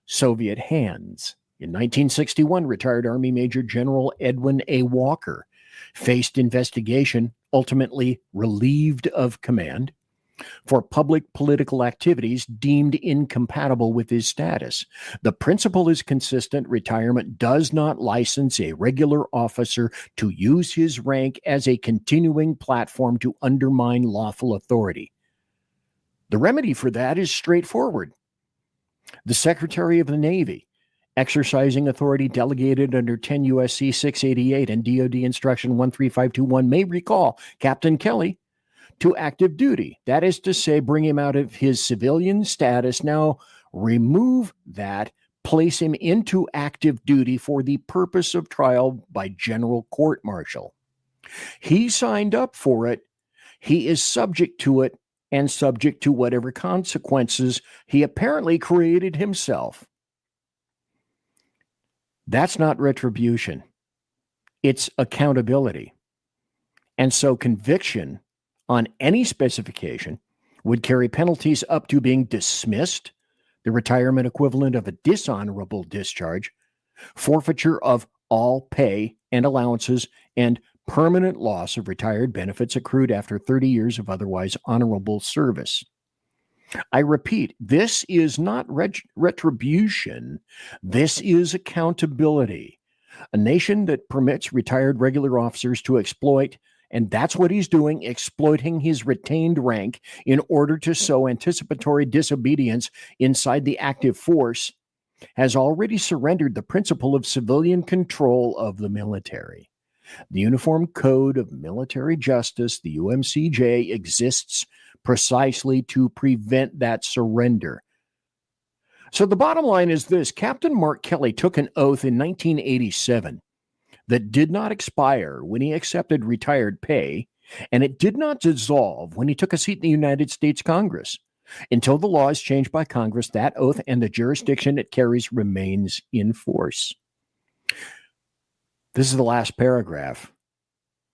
[SPEAKER 1] Soviet hands. In 1961, retired Army Major General Edwin A. Walker faced investigation, ultimately relieved of command, for public political activities deemed incompatible with his status. The principle is consistent. Retirement does not license a regular officer to use his rank as a continuing platform to undermine lawful authority. The remedy for that is straightforward. The Secretary of the Navy, exercising authority delegated under 10 U.S.C. 688 and DoD Instruction 13521, may recall Captain Kelly to active duty. That is to say, bring him out of his civilian status. Now remove that, place him into active duty for the purpose of trial by general court-martial. He signed up for it. He is subject to it and subject to whatever consequences he apparently created himself. That's not retribution. It's accountability. And so conviction on any specification would carry penalties up to being dismissed, the retirement equivalent of a dishonorable discharge, forfeiture of all pay and allowances, and permanent loss of retired benefits accrued after 30 years of otherwise honorable service. I repeat, this is not retribution. This is accountability. A nation that permits retired regular officers to exploit, and that's what he's doing, exploiting his retained rank in order to sow anticipatory disobedience inside the active force, has already surrendered the principle of civilian control of the military. The Uniform Code of Military Justice, the UMCJ, exists precisely to prevent that surrender. So the bottom line is this: Captain Mark Kelly took an oath in 1987 that did not expire when he accepted retired pay, and it did not dissolve when he took a seat in the United States Congress. Until the law is changed by Congress, that oath and the jurisdiction it carries remains in force. This is the last paragraph,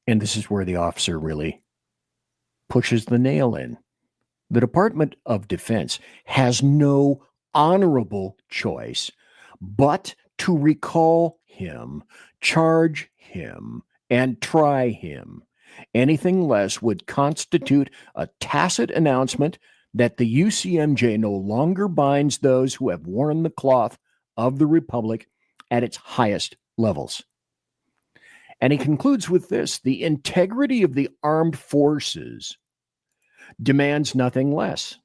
[SPEAKER 1] and this is where the officer really pushes the nail in. The Department of Defense has no honorable choice but to recall him, charge him, and try him. Anything less would constitute a tacit announcement that the UCMJ no longer binds those who have worn the cloth of the Republic at its highest levels. And he concludes with this: the integrity of the armed forces demands nothing less.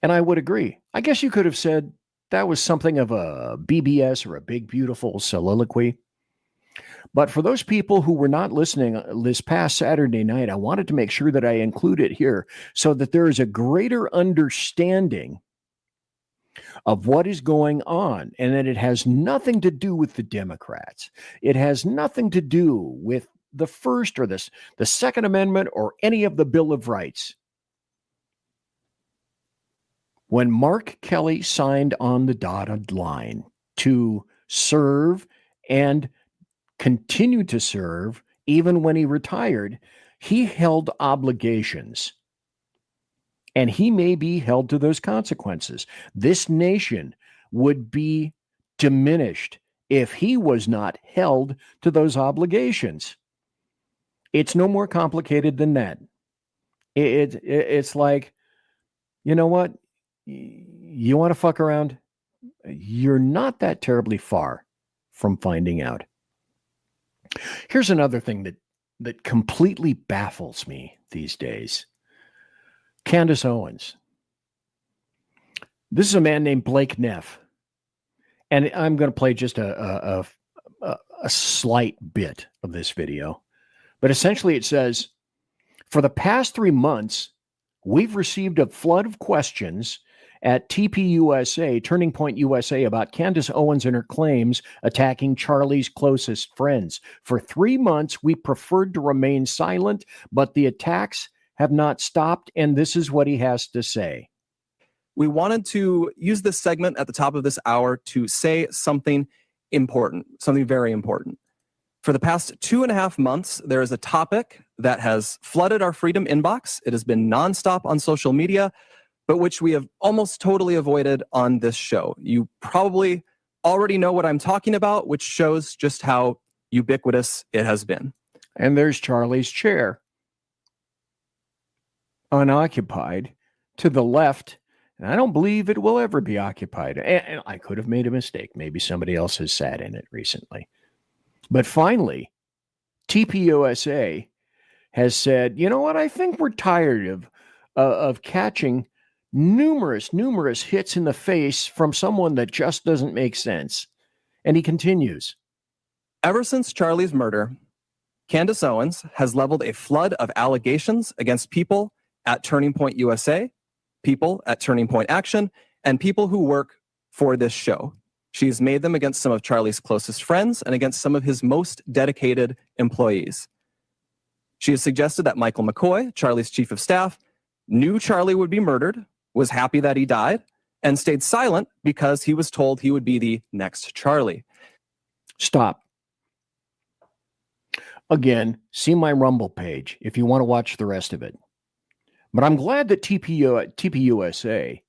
[SPEAKER 1] And I would agree. I guess you could have said that was something of a BBS or a big, beautiful soliloquy. But for those people who were not listening this past Saturday night, I wanted to make sure that I include it here so that there is a greater understanding of what is going on, and that it has nothing to do with the Democrats. It has nothing to do with the First or the Second Amendment or any of the Bill of Rights. When Mark Kelly signed on the dotted line to serve and continue to serve, even when he retired, he held obligations. And he may be held to those consequences. This nation would be diminished if he was not held to those obligations. It's no more complicated than that. It's like, you know what? You want to fuck around? You're not that terribly far from finding out. Here's another thing that completely baffles me these days. Candace Owens. This is a man named Blake Neff. And I'm going to play just a slight bit of this video. But essentially it says, for the past 3 months, we've received a flood of questions at TPUSA, Turning Point USA, about Candace Owens and her claims attacking Charlie's closest friends. For 3 months, we preferred to remain silent, but the attacks have not stopped, and this is what he has to say.
[SPEAKER 13] We wanted to use this segment at the top of this hour to say something important, something very important. For the past 2.5 months, there is a topic that has flooded our Freedom inbox. It has been nonstop on social media, but which we have almost totally avoided on this show. You probably already know what I'm talking about, which shows just how ubiquitous it has been.
[SPEAKER 1] And there's Charlie's chair, unoccupied, to the left. And I don't believe it will ever be occupied. And I could have made a mistake. Maybe somebody else has sat in it recently. But finally, TPUSA has said, you know what? I think we're tired of catching numerous hits in the face from someone that just doesn't make sense. And he continues.
[SPEAKER 13] Ever since Charlie's murder, Candace Owens has leveled a flood of allegations against people at Turning Point USA, people at Turning Point Action, and people who work for this show. She's made them against some of Charlie's closest friends and against some of his most dedicated employees. She has suggested that Michael McCoy, Charlie's chief of staff, knew Charlie would be murdered, was happy that he died, and stayed silent because he was told he would be the next Charlie.
[SPEAKER 1] Stop. Again, see my Rumble page if you want to watch the rest of it. But I'm glad that TPUSA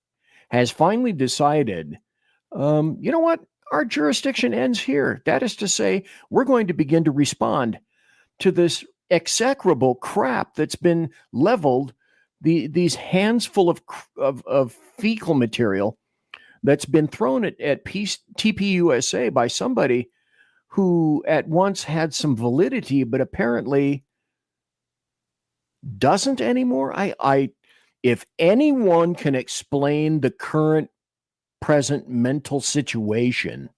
[SPEAKER 1] has finally decided, you know what? Our jurisdiction ends here. That is to say, we're going to begin to respond to this execrable crap that's been leveled, these hands full of fecal material that's been thrown at TPUSA by somebody who at once had some validity, but apparently doesn't anymore. If anyone can explain the current present mental situation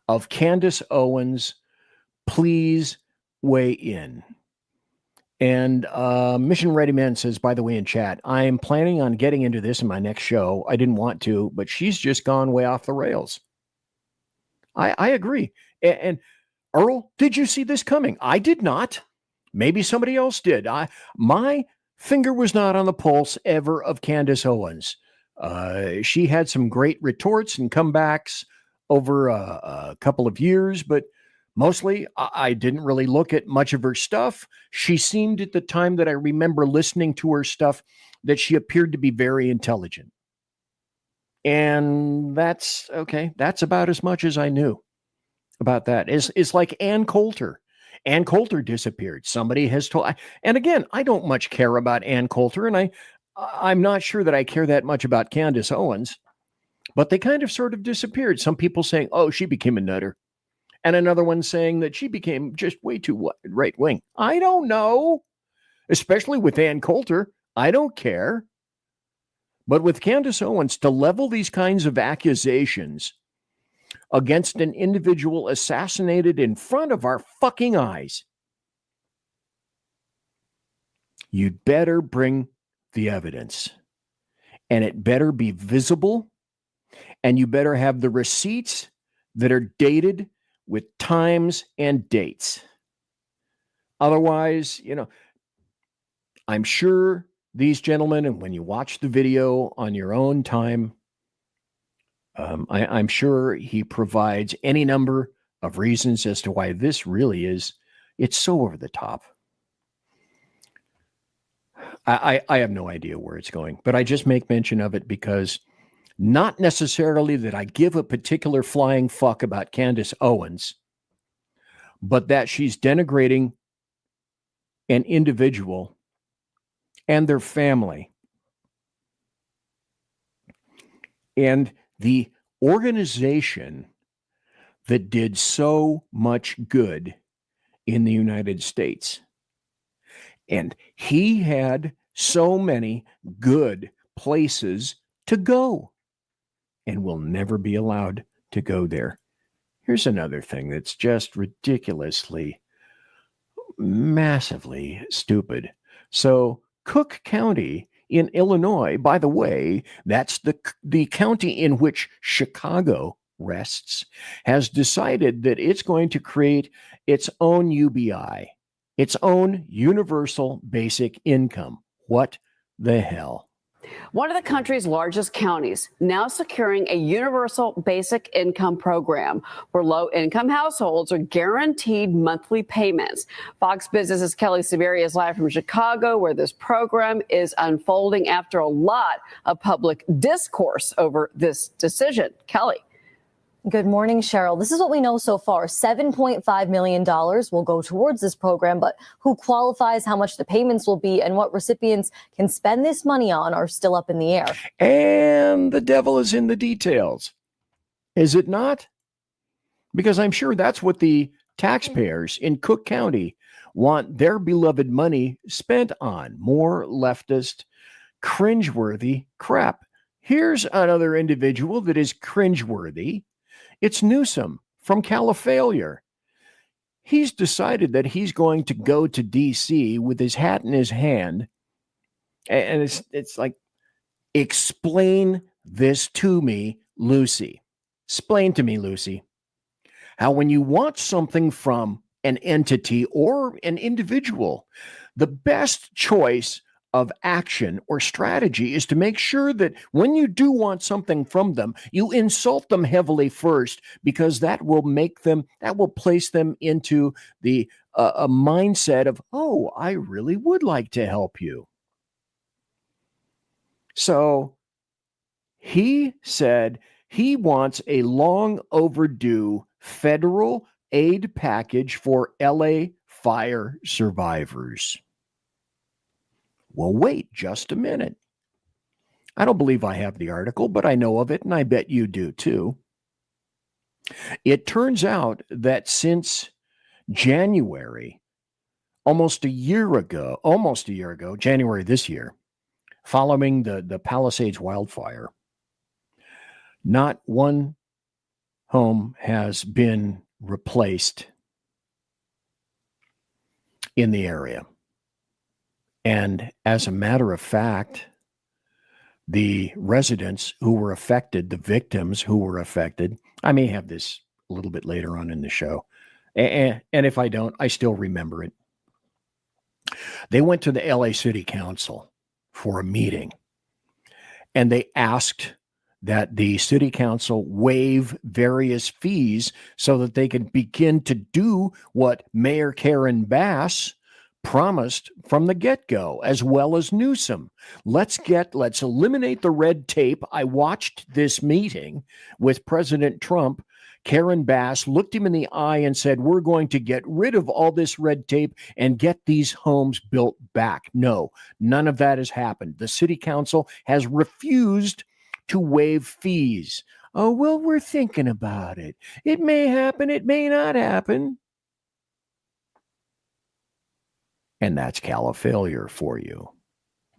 [SPEAKER 1] of Candace Owens, please weigh in. And Mission Ready Man says, by the way, in chat, I am planning on getting into this in my next show. I didn't want to, but she's just gone way off the rails. I agree. And Earl, did you see this coming? I did not. Maybe somebody else did. My finger was not on the pulse ever of Candace Owens. She had some great retorts and comebacks over a couple of years, but mostly I didn't really look at much of her stuff. She seemed at the time that I remember listening to her stuff that she appeared to be very intelligent. And that's okay. That's about as much as I knew about that. It's like Ann Coulter. Ann Coulter disappeared. Somebody has told. And again, I don't much care about Ann Coulter, and I'm not sure that I care that much about Candace Owens. But they kind of sort of disappeared. Some people saying, "Oh, she became a nutter," and another one saying that she became just way too right wing. I don't know. Especially with Ann Coulter, I don't care. But with Candace Owens, to level these kinds of accusations against an individual assassinated in front of our fucking eyes, you'd better bring the evidence. And it better be visible. And you better have the receipts that are dated with times and dates. Otherwise, I'm sure these gentlemen, and when you watch the video on your own time, I'm sure he provides any number of reasons as to why this really it's so over the top. I have no idea where it's going, but I just make mention of it because not necessarily that I give a particular flying fuck about Candace Owens, but that she's denigrating an individual and their family and the organization that did so much good in the United States. And he had so many good places to go and will never be allowed to go there. Here's another thing that's just ridiculously, massively stupid. So Cook County in Illinois, by the way, that's the county in which Chicago rests, has decided that it's going to create its own UBI, its own universal basic income. What the hell?
[SPEAKER 14] One of the country's largest counties now securing a universal basic income program where low-income households are guaranteed monthly payments. Fox Business's Kelly Severi is live from Chicago, where this program is unfolding after a lot of public discourse over this decision. Kelly.
[SPEAKER 15] Good morning, Cheryl. This is what we know so far. $7.5 million will go towards this program, but who qualifies, how much the payments will be, and what recipients can spend this money on are still up in the air.
[SPEAKER 1] And the devil is in the details. Is it not? Because I'm sure that's what the taxpayers in Cook County want their beloved money spent on. More leftist, cringeworthy crap. Here's another individual that is cringeworthy. It's Newsom from Califailure. He's decided that he's going to go to D.C. with his hat in his hand. And it's like, explain this to me, Lucy. Explain to me, Lucy, how when you want something from an entity or an individual, the best choice of action or strategy is to make sure that when you do want something from them, you insult them heavily first, because that will place them into the a mindset of, oh, I really would like to help you. So he said he wants a long overdue federal aid package for LA fire survivors. Well, wait just a minute. I don't believe I have the article, but I know of it, and I bet you do too. It turns out that since January, almost a year ago, January this year, following the Palisades wildfire, not one home has been replaced in the area. And as a matter of fact, the residents who were affected, the victims who were affected, I may have this a little bit later on in the show. And if I don't, I still remember it. They went to the LA City Council for a meeting, and they asked that the city council waive various fees so that they could begin to do what Mayor Karen Bass promised from the get-go, as well as Newsom. Let's eliminate the red tape. I watched this meeting with President Trump. Karen Bass looked him in the eye and said, we're going to get rid of all this red tape and get these homes built back. No, none of that has happened. The city council has refused to waive fees. Oh, well, we're thinking about it. It may happen. It may not happen. And that's Califailure for you.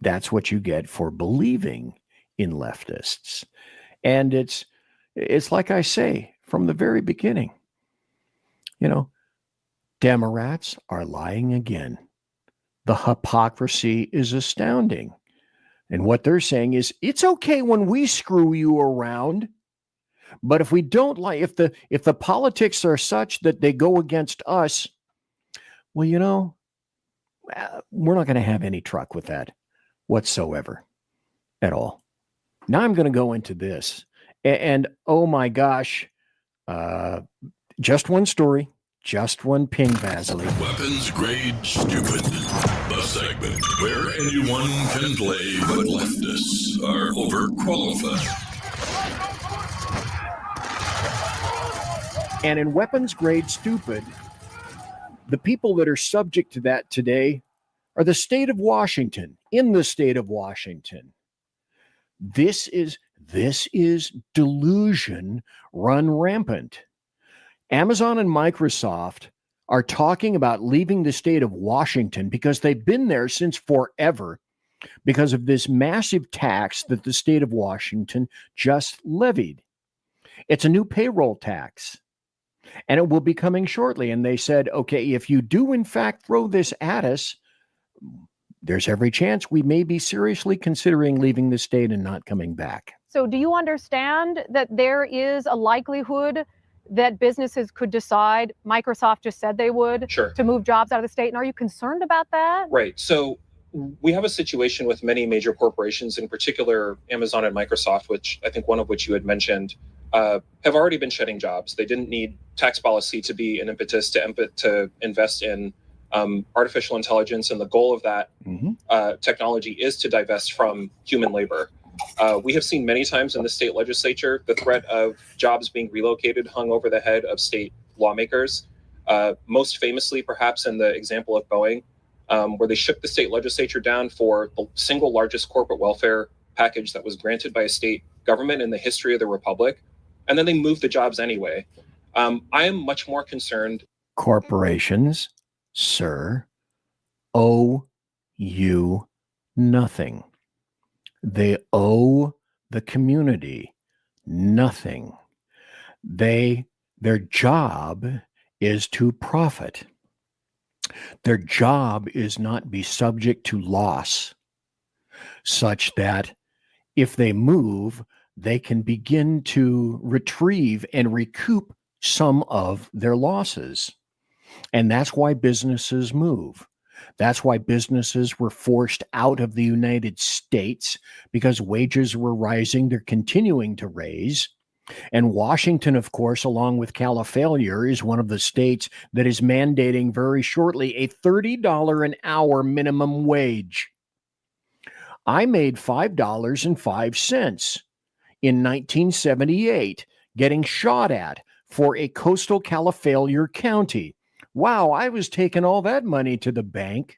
[SPEAKER 1] That's what you get for believing in leftists. And it's like I say from the very beginning, Democrats are lying again. The hypocrisy is astounding. And what they're saying is, it's okay when we screw you around, but if we don't like, if the politics are such that they go against us, well, we're not going to have any truck with that whatsoever at all. Now I'm going to go into this, and oh my gosh, just one story, just one ping, Vasily.
[SPEAKER 2] Weapons grade stupid. The segment where anyone can play, but leftists are overqualified.
[SPEAKER 1] And in weapons grade stupid, the people that are subject to that today are the state of Washington. In the state of Washington, this is delusion run rampant. Amazon and Microsoft are talking about leaving the state of Washington because they've been there since forever because of this massive tax that the state of Washington just levied. It's a new payroll tax, and it will be coming shortly. And they said, okay, if you do in fact throw this at us, there's every chance we may be seriously considering leaving the state and not coming back.
[SPEAKER 16] So do you understand that there is a likelihood that businesses could decide, Microsoft just said they would, to move jobs out of the state? And are you concerned about that?
[SPEAKER 17] Right. So we have a situation with many major corporations, in particular Amazon and Microsoft, which I think one of which you had mentioned, have already been shedding jobs. They didn't need tax policy to be an impetus to invest in artificial intelligence. And the goal of that technology is to divest from human labor. We have seen many times in the state legislature the threat of jobs being relocated hung over the head of state lawmakers. Most famously, perhaps, in the example of Boeing, where they shook the state legislature down for the single largest corporate welfare package that was granted by a state government in the history of the republic. And then they moved the jobs anyway. I am much more concerned.
[SPEAKER 1] Corporations, sir, owe you nothing. They owe the community nothing. Their job is to profit. Their job is not be subject to loss, such that if they move, they can begin to retrieve and recoup some of their losses. And that's why businesses move. That's why businesses were forced out of the United States, because wages were rising. They're continuing to raise. And Washington, of course, along with California, is one of the states that is mandating very shortly a $30 an hour minimum wage. I made $5.05 in 1978, getting shot at for a coastal California county. Wow, I was taking all that money to the bank.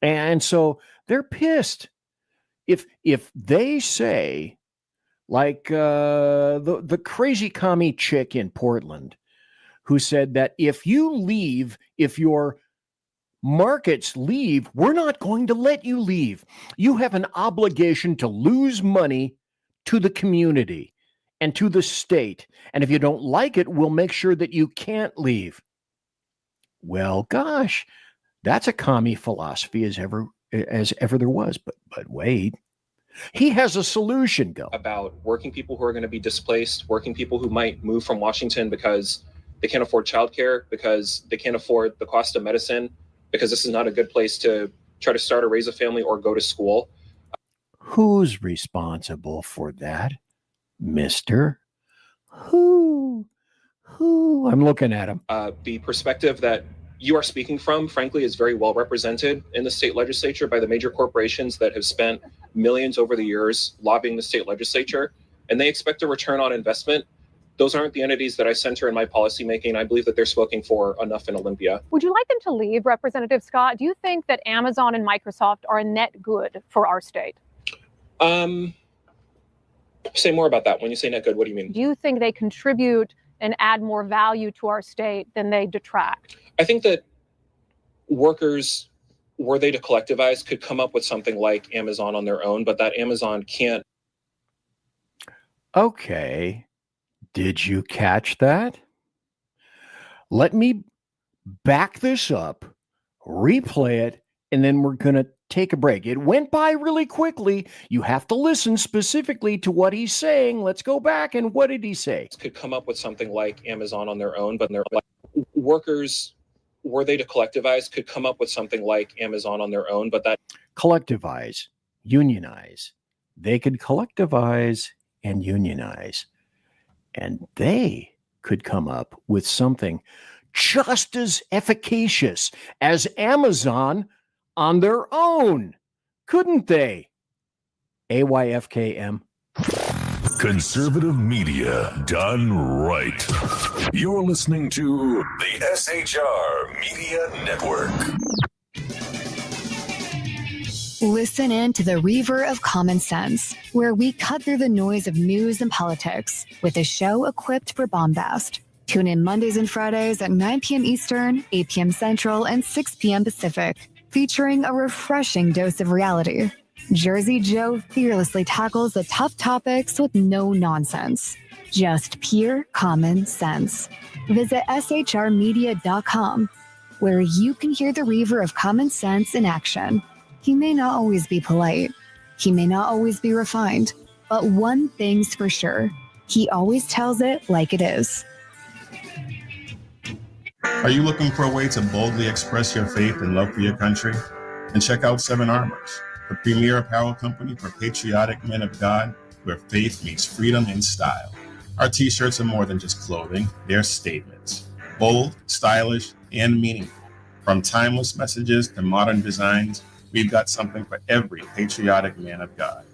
[SPEAKER 1] And so they're pissed. If they say, like the crazy commie chick in Portland, who said that if you leave, if your markets leave, we're not going to let you leave. You have an obligation to lose money to the community and to the state. And if you don't like it, we'll make sure that you can't leave. Well, gosh, that's a commie philosophy as ever there was. But wait, he has a solution. Go
[SPEAKER 17] about working people who are going to be displaced, working people who might move from Washington because they can't afford childcare, because they can't afford the cost of medicine, because this is not a good place to try to start or raise a family or go to school.
[SPEAKER 1] Who's responsible for that, mister? Who? I'm looking at him.
[SPEAKER 17] The perspective that you are speaking from, frankly, is very well represented in the state legislature by the major corporations that have spent millions over the years lobbying the state legislature, and they expect a return on investment. Those aren't the entities that I center in my policymaking. I believe that they're spoken for enough in Olympia.
[SPEAKER 16] Would you like them to leave, Representative Scott? Do you think that Amazon and Microsoft are a net good for our state?
[SPEAKER 17] Say more about that. When you say net good, what do you mean?
[SPEAKER 16] Do you think they contribute and add more value to our state than they detract?
[SPEAKER 17] I think that workers, were they to collectivize, could come up with something like Amazon on their own, but that Amazon can't
[SPEAKER 1] Okay. Did you catch that? Let me back this up, replay it, and then we're going to take a break. It went by really quickly. You have to listen specifically to what he's saying. Let's go back. And what did he say?
[SPEAKER 17] Could come up with something like Amazon on their own, but their workers, were they to collectivize, could come up with something like Amazon on their own, but that
[SPEAKER 1] Collectivize, unionize. They could collectivize and unionize. And they could come up with something just as efficacious as Amazon on their own, couldn't they? AYFKM.
[SPEAKER 18] Conservative media done right. You're listening to the SHR Media Network.
[SPEAKER 19] Listen in to the Reaver of Common Sense, where we cut through the noise of news and politics with a show equipped for bombast. Tune in Mondays and Fridays at 9 p.m. Eastern, 8 p.m. Central, and 6 p.m. Pacific, featuring a refreshing dose of reality. Jersey Joe fearlessly tackles the tough topics with no nonsense. Just pure common sense. Visit shrmedia.com, where you can hear the Reaver of Common Sense in action. He may not always be polite. He may not always be refined. But one thing's for sure. He always tells it like it is.
[SPEAKER 20] Are you looking for a way to boldly express your faith and love for your country? And check out Seven Armors, the premier apparel company for patriotic men of God, where faith meets freedom in style. Our t-shirts are more than just clothing, they're statements. Bold, stylish, and meaningful. From timeless messages to modern designs, we've got something for every patriotic man of God.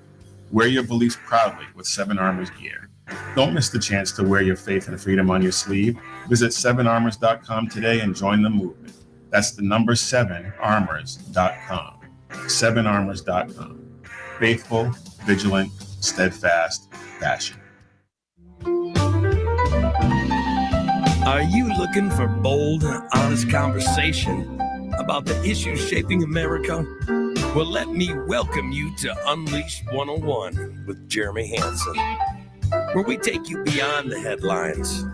[SPEAKER 20] Wear your beliefs proudly with Seven Armors gear. Don't miss the chance to wear your faith and freedom on your sleeve. Visit 7armors.com today and join the movement. That's the number 7armors.com. 7armors.com. Faithful, vigilant, steadfast, passion.
[SPEAKER 21] Are you looking for bold, honest conversation about the issues shaping America? Well, let me welcome you to Unleashed 101 with Jeremy Hansen, where we take you beyond the headlines.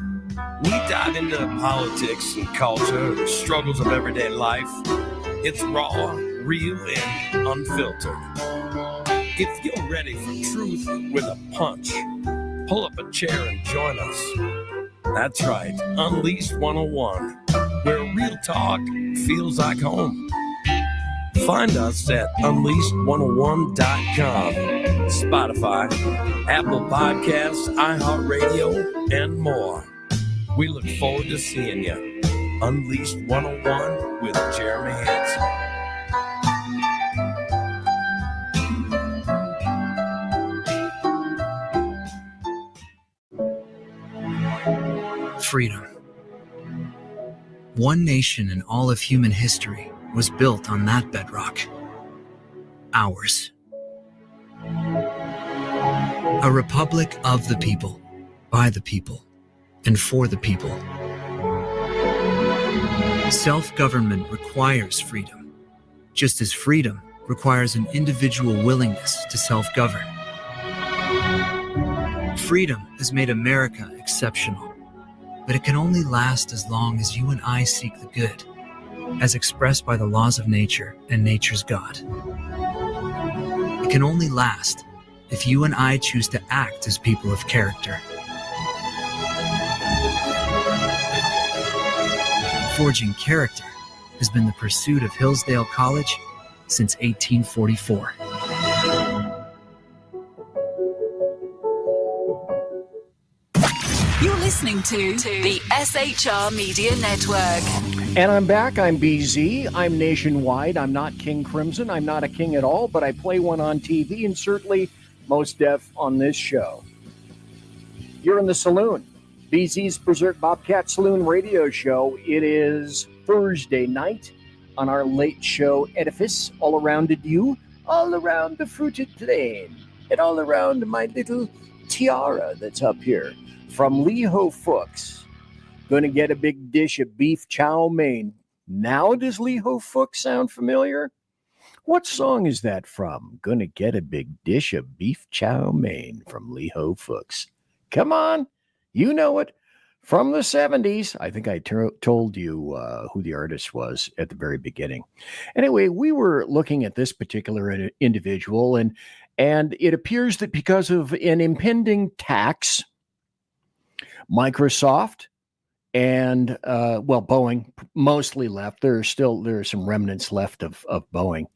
[SPEAKER 21] We dive into politics and culture, the struggles of everyday life. It's raw, real, and unfiltered. If you're ready for truth with a punch, pull up a chair and join us. That's right, Unleashed 101, where real talk feels like home. Find us at unleashed101.com, Spotify, Apple Podcasts, iHeartRadio, and more. We look forward to seeing you. Unleashed 101 with Jeremy Hansen.
[SPEAKER 22] Freedom. One nation in all of human history was built on that bedrock. Ours. A republic of the people, by the people, and for the people. Self-government requires freedom, just as freedom requires an individual willingness to self-govern. Freedom has made America exceptional, but it can only last as long as you and I seek the good, as expressed by the laws of nature and nature's God. It can only last if you and I choose to act as people of character. Forging character has been the pursuit of Hillsdale College since 1844.
[SPEAKER 12] You're listening to the SHR Media Network.
[SPEAKER 1] And I'm back. I'm BZ. I'm nationwide. I'm not King Crimson. I'm not a king at all, but I play one on TV and certainly most deaf on this show. You're in the Saloon. BZ's Berserk Bobcat Saloon radio show. It is Thursday night on our late show edifice, all around you, all around the fruited plain, and all around my little tiara that's up here. From Lee Ho Fook's, gonna get a big dish of beef chow mein. Now does Lee Ho Fook sound familiar? What song is that from? Gonna get a big dish of beef chow mein from Lee Ho Fook's. Come on. You know it. From the 70s. I think I told you who the artist was at the very beginning. Anyway, we were looking at this particular individual, and it appears that because of an impending tax, Microsoft and Boeing mostly left. There are some remnants left of Boeing.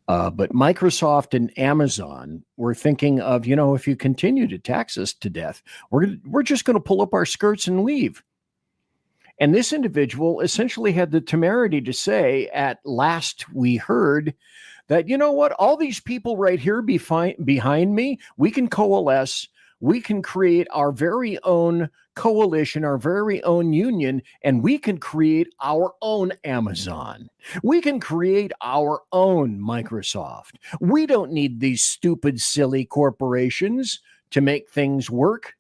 [SPEAKER 1] But Microsoft and Amazon were thinking of, if you continue to tax us to death, we're just going to pull up our skirts and leave. And this individual essentially had the temerity to say, at last we heard, that, you know what, all these people right here behind me, we can coalesce. We can create our very own coalition, our very own union, and we can create our own Amazon. We can create our own Microsoft. We don't need these stupid, silly corporations to make things work.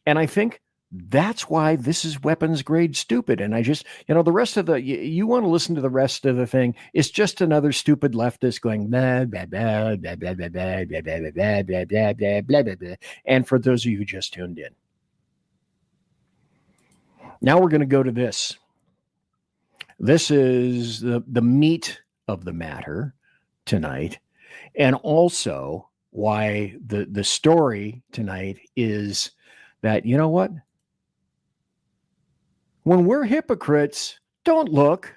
[SPEAKER 1] And I think that's why this is weapons grade stupid. And I just, the rest of you want to listen to the rest of the thing. It's just another stupid leftist going, blah, blah, blah, blah, blah, blah, blah, blah, blah, blah, blah, blah, blah, blah, blah, blah, blah. And for those of you who just tuned in. Now we're going to go to this. This is the meat of the matter tonight. And also why the story tonight is that, you know what? When we're hypocrites, don't look.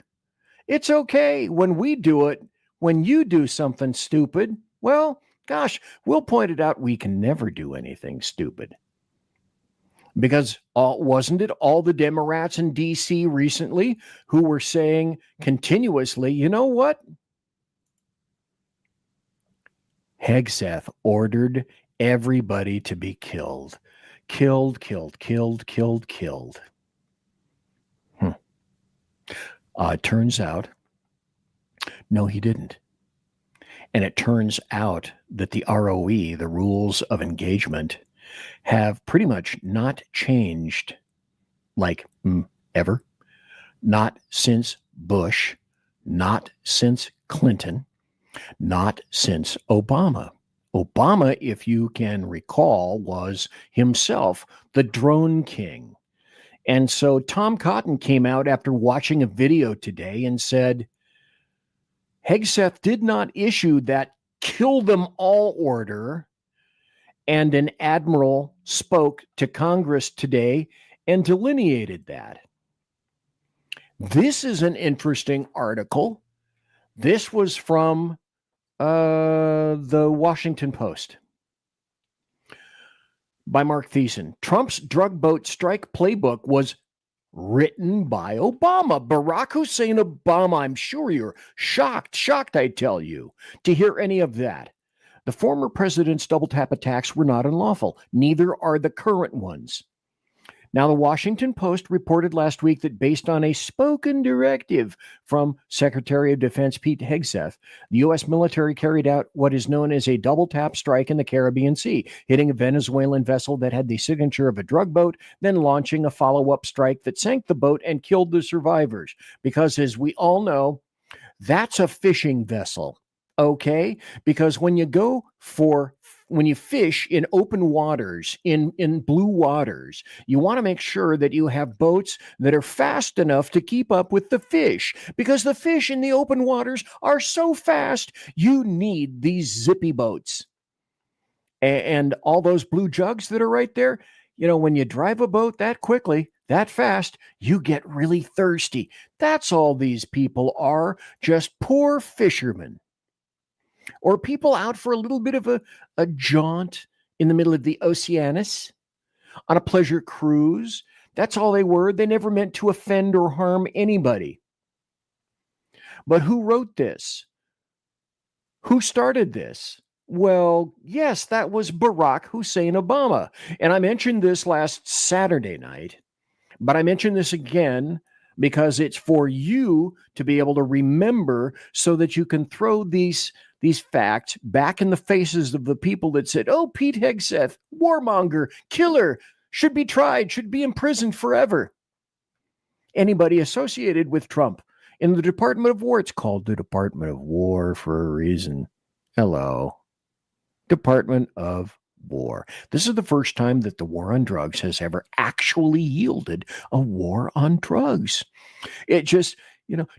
[SPEAKER 1] It's okay when we do it. When you do something stupid, well, gosh, we'll point it out. We can never do anything stupid. Because wasn't it all the Democrats in D.C. recently who were saying continuously, you know what? Hegseth ordered everybody to be killed. Killed. It turns out, no, he didn't. And it turns out that the ROE, the rules of engagement, have pretty much not changed ever. Not since Bush, not since Clinton, not since Obama. Obama, if you can recall, was himself the drone king. And so Tom Cotton came out after watching a video today and said, Hegseth did not issue that kill them all order. And an admiral spoke to Congress today and delineated that. This is an interesting article. This was from the Washington Post by Mark Thiessen. Trump's drug boat strike playbook was written by Obama. Barack Hussein Obama. I'm sure you're shocked, I tell you, to hear any of that. The former president's double tap attacks were not unlawful. Neither are the current ones. Now, the Washington Post reported last week that based on a spoken directive from Secretary of Defense Pete Hegseth, the U.S. military carried out what is known as a double tap strike in the Caribbean Sea, hitting a Venezuelan vessel that had the signature of a drug boat, then launching a follow-up strike that sank the boat and killed the survivors. Because as we all know, that's a fishing vessel. Okay? Because when you fish in open waters, in blue waters, you want to make sure that you have boats that are fast enough to keep up with the fish. Because the fish in the open waters are so fast, you need these zippy boats. And all those blue jugs that are right there, when you drive a boat that quickly, that fast, you get really thirsty. That's all these people are, just poor fishermen. Or people out for a little bit of a jaunt in the middle of the Oceanus on a pleasure cruise. That's all they were. They never meant to offend or harm anybody. But who wrote this? Who started this? Well, yes, that was Barack Hussein Obama. And I mentioned this last Saturday night, but I mentioned this again because it's for you to be able to remember so that you can throw these facts back in the faces of the people that said, oh, Pete Hegseth, warmonger, killer, should be tried, should be imprisoned forever. Anybody associated with Trump in the Department of War, it's called the Department of War for a reason. Hello. Department of war. This is the first time that the war on drugs has ever actually yielded a war on drugs. It just,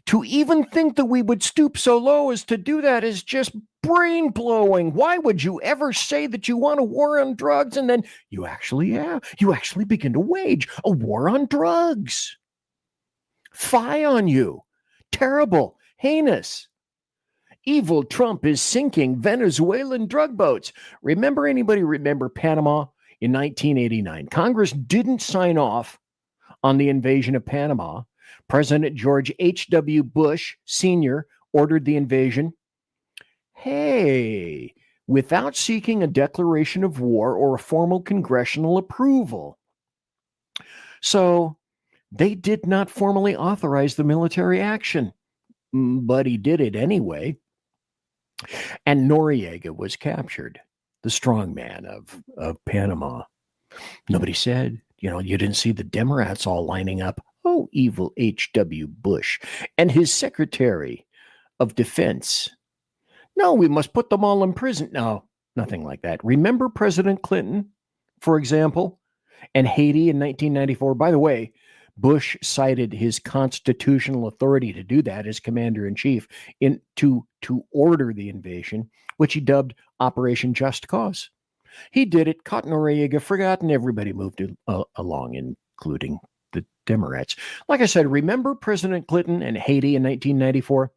[SPEAKER 1] to even think that we would stoop so low as to do that is just brain blowing. Why would you ever say that you want a war on drugs and then you actually begin to wage a war on drugs? Fie on you. Terrible, heinous. Evil Trump is sinking Venezuelan drug boats. Anybody remember Panama in 1989? Congress didn't sign off on the invasion of Panama. President George H.W. Bush Sr. ordered the invasion. Hey, without seeking a declaration of war or a formal congressional approval. So they did not formally authorize the military action, but he did it anyway. And Noriega was captured, the strongman of Panama. Nobody said, you didn't see the Democrats all lining up. Oh, evil H.W. Bush and his Secretary of Defense. No, we must put them all in prison. No, nothing like that. Remember President Clinton, for example, and Haiti in 1994? By the way, Bush cited his constitutional authority to do that as commander-in-chief to order the invasion, which he dubbed Operation Just Cause. He did it, caught Noriega, forgot, and everybody moved along, including the Democrats. Like I said, remember President Clinton and Haiti in 1994?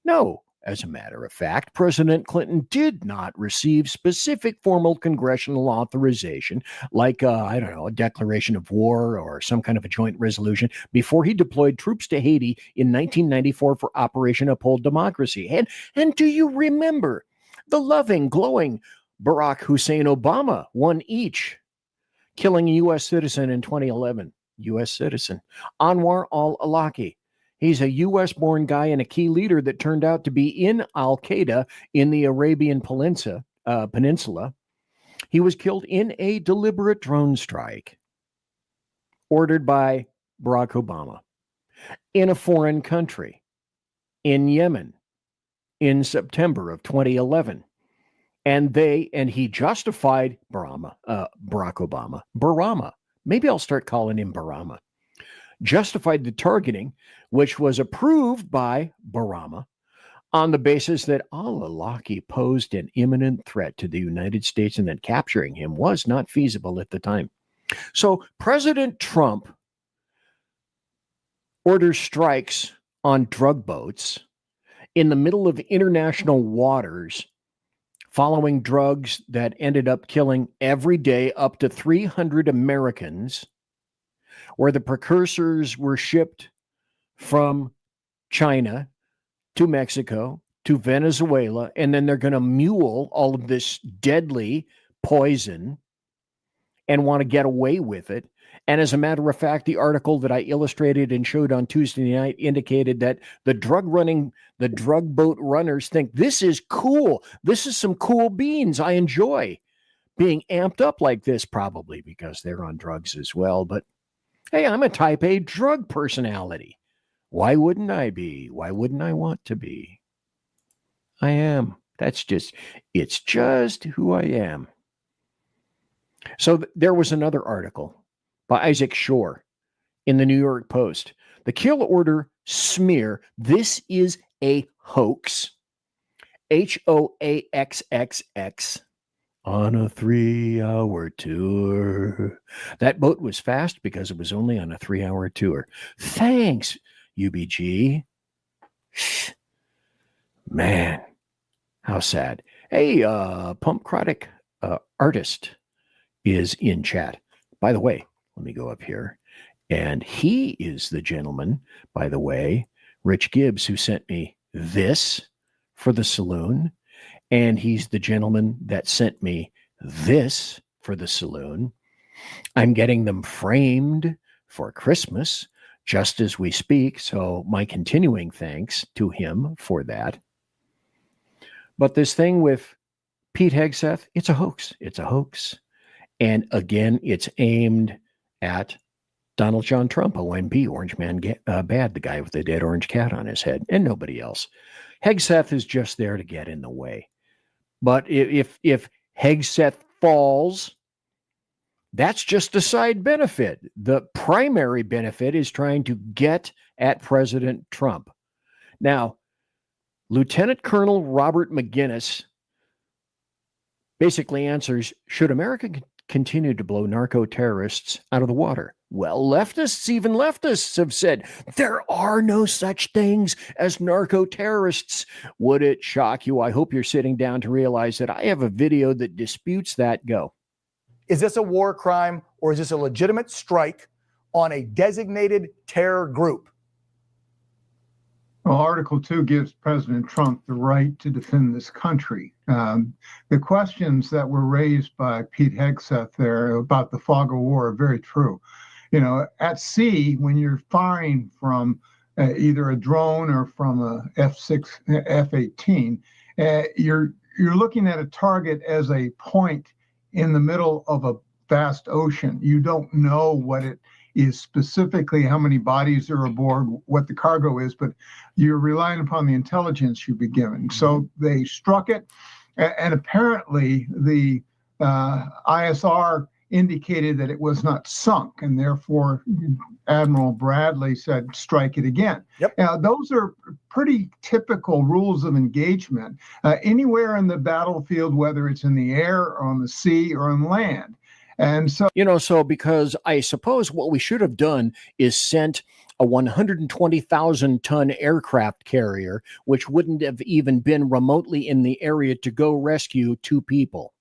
[SPEAKER 1] No. As a matter of fact, President Clinton did not receive specific formal congressional authorization, like, a declaration of war or some kind of a joint resolution, before he deployed troops to Haiti in 1994 for Operation Uphold Democracy. And do you remember the loving, glowing Barack Hussein Obama, one each, killing a U.S. citizen in 2011? U.S. citizen. Anwar al-Awlaki. He's a U.S.-born guy and a key leader that turned out to be in Al-Qaeda in the Arabian Peninsula. He was killed in a deliberate drone strike ordered by Barack Obama in a foreign country, in Yemen, in September of 2011. And he justified Barack Obama. Maybe I'll start calling him Barama. Justified the targeting, which was approved by Barama, on the basis that al-Awlaki posed an imminent threat to the United States and that capturing him was not feasible at the time. So President Trump orders strikes on drug boats in the middle of international waters following drugs that ended up killing every day up to 300 Americans, where the precursors were shipped from China to Mexico to Venezuela, and then they're going to mule all of this deadly poison and want to get away with it. And as a matter of fact, the article that I illustrated and showed on Tuesday night indicated that the drug boat runners think this is cool. This is some cool beans. I enjoy being amped up like this, probably because they're on drugs as well. But hey, I'm a type A drug personality. Why wouldn't I be? Why wouldn't I want to be? I am. It's just who I am. So there was another article by Isaac Shore in the New York Post. The kill order smear. This is a hoax. HOAXXX. On a 3-hour tour. That boat was fast because it was only on a 3-hour tour. Thanks, UBG. Man, how sad. Hey, Pumpcrotic Artist is in chat. By the way, let me go up here. And he is the gentleman, by the way, Rich Gibbs, who sent me this for the Saloon. And he's the gentleman that sent me this for the Saloon. I'm getting them framed for Christmas just as we speak. So my continuing thanks to him for that. But this thing with Pete Hegseth, it's a hoax. It's a hoax. And again, it's aimed at Donald John Trump, OMB, Orange Man Bad, the guy with the dead orange cat on his head, and nobody else. Hegseth is just there to get in the way. But if Hegseth falls, that's just a side benefit. The primary benefit is trying to get at President Trump. Now, Lieutenant Colonel Robert McGinnis basically answers, should America continue to blow narco-terrorists out of the water? Well, leftists, even leftists, have said there are no such things as narco-terrorists. Would it shock you? I hope you're sitting down to realize that I have a video that disputes that. Go.
[SPEAKER 3] Is this a war crime or is this a legitimate strike on a designated terror group?
[SPEAKER 4] Well, Article 2 gives President Trump the right to defend this country. The questions that were raised by Pete Hegseth there about the fog of war are very true. You know, at sea, when you're firing from either a drone or from a F-18, you're looking at a target as a point in the middle of a vast ocean. You don't know what it is specifically, how many bodies are aboard, what the cargo is, but you're relying upon the intelligence you've been given. So they struck it, and apparently the ISR indicated that it was not sunk, and therefore Admiral Bradley said, strike it again.
[SPEAKER 3] Yep.
[SPEAKER 4] Now, those are pretty typical rules of engagement anywhere in the battlefield, whether it's in the air or on the sea or on land. And so,
[SPEAKER 1] so because I suppose what we should have done is sent a 120,000 ton aircraft carrier, which wouldn't have even been remotely in the area to go rescue 2 people.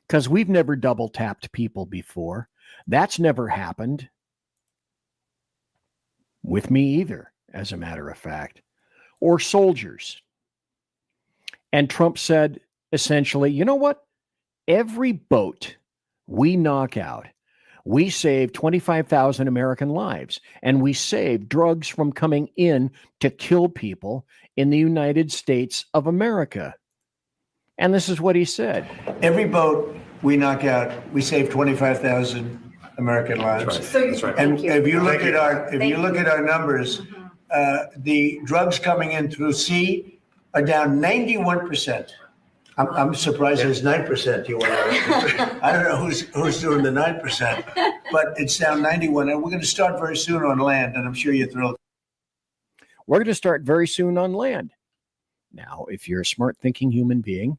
[SPEAKER 1] Because we've never double tapped people before. That's never happened with me either, as a matter of fact, or soldiers. And Trump said, essentially, you know what? Every boat we knock out, we save 25,000 American lives, and we save drugs from coming in to kill people in the United States of America. And this is what he said.
[SPEAKER 23] Every boat we knock out, we save 25,000 American lives. That's right. And if you look at our numbers, the drugs coming in through sea are down 91%. I'm surprised there's 9%. I don't know who's doing the 9%, but it's down 91, and we're going to start very soon on land, and I'm sure you're thrilled.
[SPEAKER 1] We're going to start very soon on land. Now, if you're a smart thinking human being,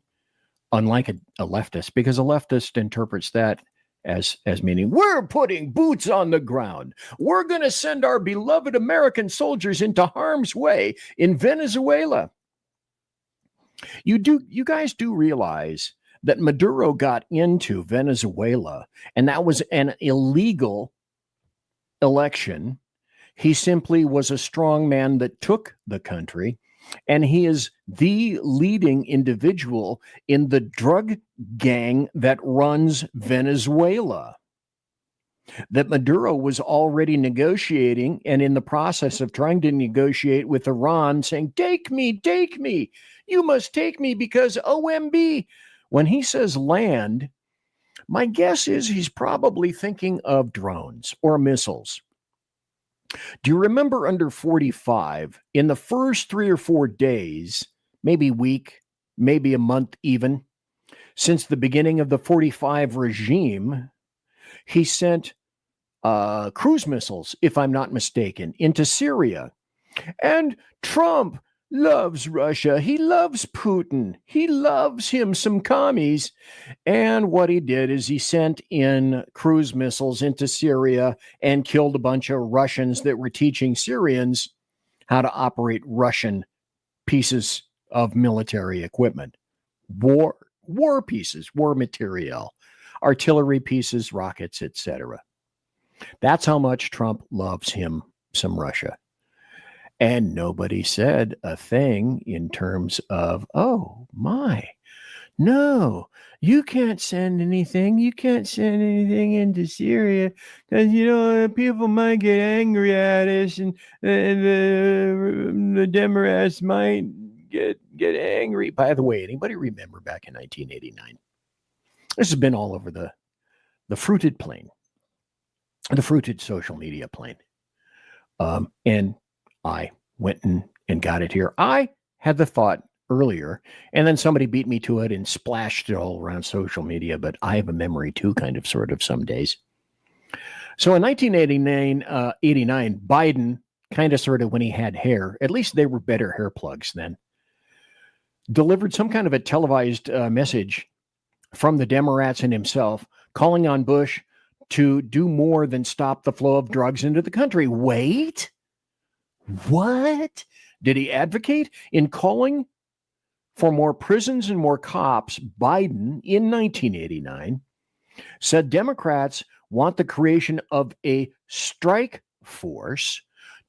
[SPEAKER 1] unlike a leftist, because a leftist interprets that as meaning we're putting boots on the ground. We're going to send our beloved American soldiers into harm's way in Venezuela. You guys do realize that Maduro got into Venezuela, and that was an illegal election. He simply was a strong man that took the country, and he is the leading individual in the drug gang that runs Venezuela. That Maduro was already negotiating and in the process of trying to negotiate with Iran, saying, take me, you must take me because OMB. When he says land, my guess is he's probably thinking of drones or missiles. Do you remember under 45, in the first 3 or 4 days, maybe week, maybe a month even, since the beginning of the 45 regime, he sent cruise missiles, if I'm not mistaken, into Syria. And Trump loves Russia. He loves Putin. He loves him some commies. And what he did is he sent in cruise missiles into Syria and killed a bunch of Russians that were teaching Syrians how to operate Russian pieces of military equipment. War pieces, war material, artillery pieces, rockets, etc. That's how much Trump loves him some Russia. And nobody said a thing in terms of, oh my, no, you can't send anything. You can't send anything into Syria because, people might get angry at us and the Democrats might get angry. By the way, anybody remember back in 1989? This has been all over the fruited plain, the fruited social media plain. And I went and got it here. I had the thought earlier, and then somebody beat me to it and splashed it all around social media, but I have a memory too, kind of, sort of, some days. So in 1989, Biden, kind of, sort of, when he had hair, at least they were better hair plugs then, delivered some kind of a televised message from the Democrats and himself, calling on Bush to do more than stop the flow of drugs into the country. Wait, what? Did he advocate in calling for more prisons and more cops? Biden, in 1989, said Democrats want the creation of a strike force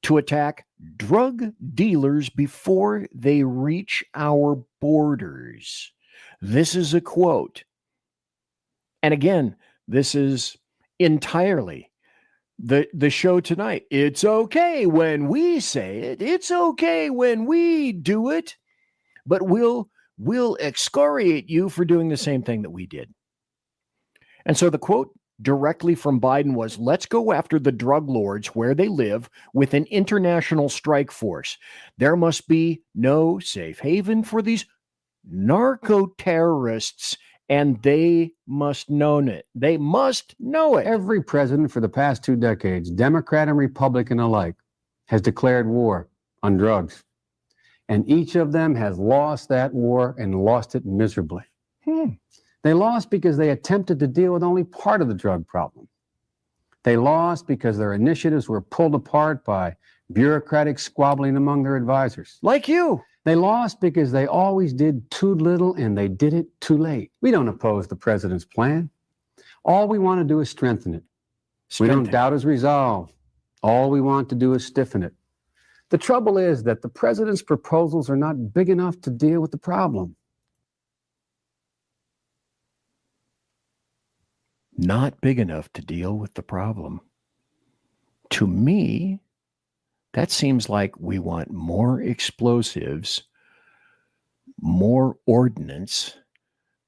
[SPEAKER 1] to attack drug dealers before they reach our borders. This is a quote. And again, this is entirely the show tonight. It's okay when we say it. It's okay when we do it. But we'll excoriate you for doing the same thing that we did. And so the quote directly from Biden was, let's go after the drug lords where they live with an international strike force. There must be no safe haven for these narco-terrorists, and they must know it. They must know it.
[SPEAKER 5] Every president for the past 2 decades, Democrat and Republican alike, has declared war on drugs. And each of them has lost that war and lost it miserably. They lost because they attempted to deal with only part of the drug problem. They lost because their initiatives were pulled apart by bureaucratic squabbling among their advisors.
[SPEAKER 1] Like you.
[SPEAKER 5] They lost because they always did too little and they did it too late. We don't oppose the president's plan. All we want to do is strengthen it. We don't doubt his resolve. All we want to do is stiffen it. The trouble is that the president's proposals are not big enough to deal with the problem.
[SPEAKER 1] Not big enough to deal with the problem. To me, that seems like we want more explosives, more ordnance,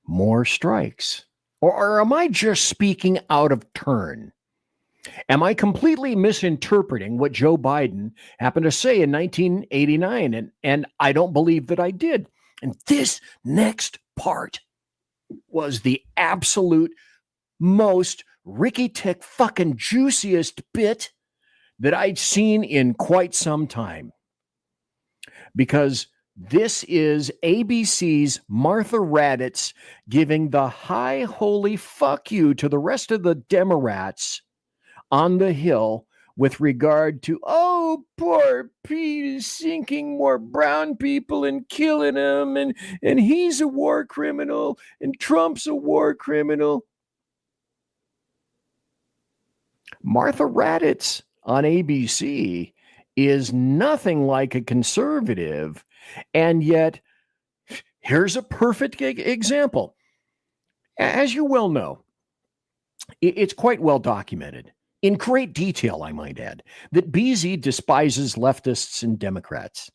[SPEAKER 1] more strikes. Or am I just speaking out of turn? Am I completely misinterpreting what Joe Biden happened to say in 1989? And I don't believe that I did. And this next part was the absolute most Ricky Tick fucking juiciest bit that I'd seen in quite some time. Because this is ABC's Martha Raddatz giving the high holy fuck you to the rest of the Democrats on the Hill with regard to, oh, poor Pete is sinking more brown people and killing them, and he's a war criminal, and Trump's a war criminal. Martha Raddatz on ABC is nothing like a conservative, and yet here's a perfect example. As you well know, it's quite well documented, in great detail, I might add, that BZ despises leftists and Democrats.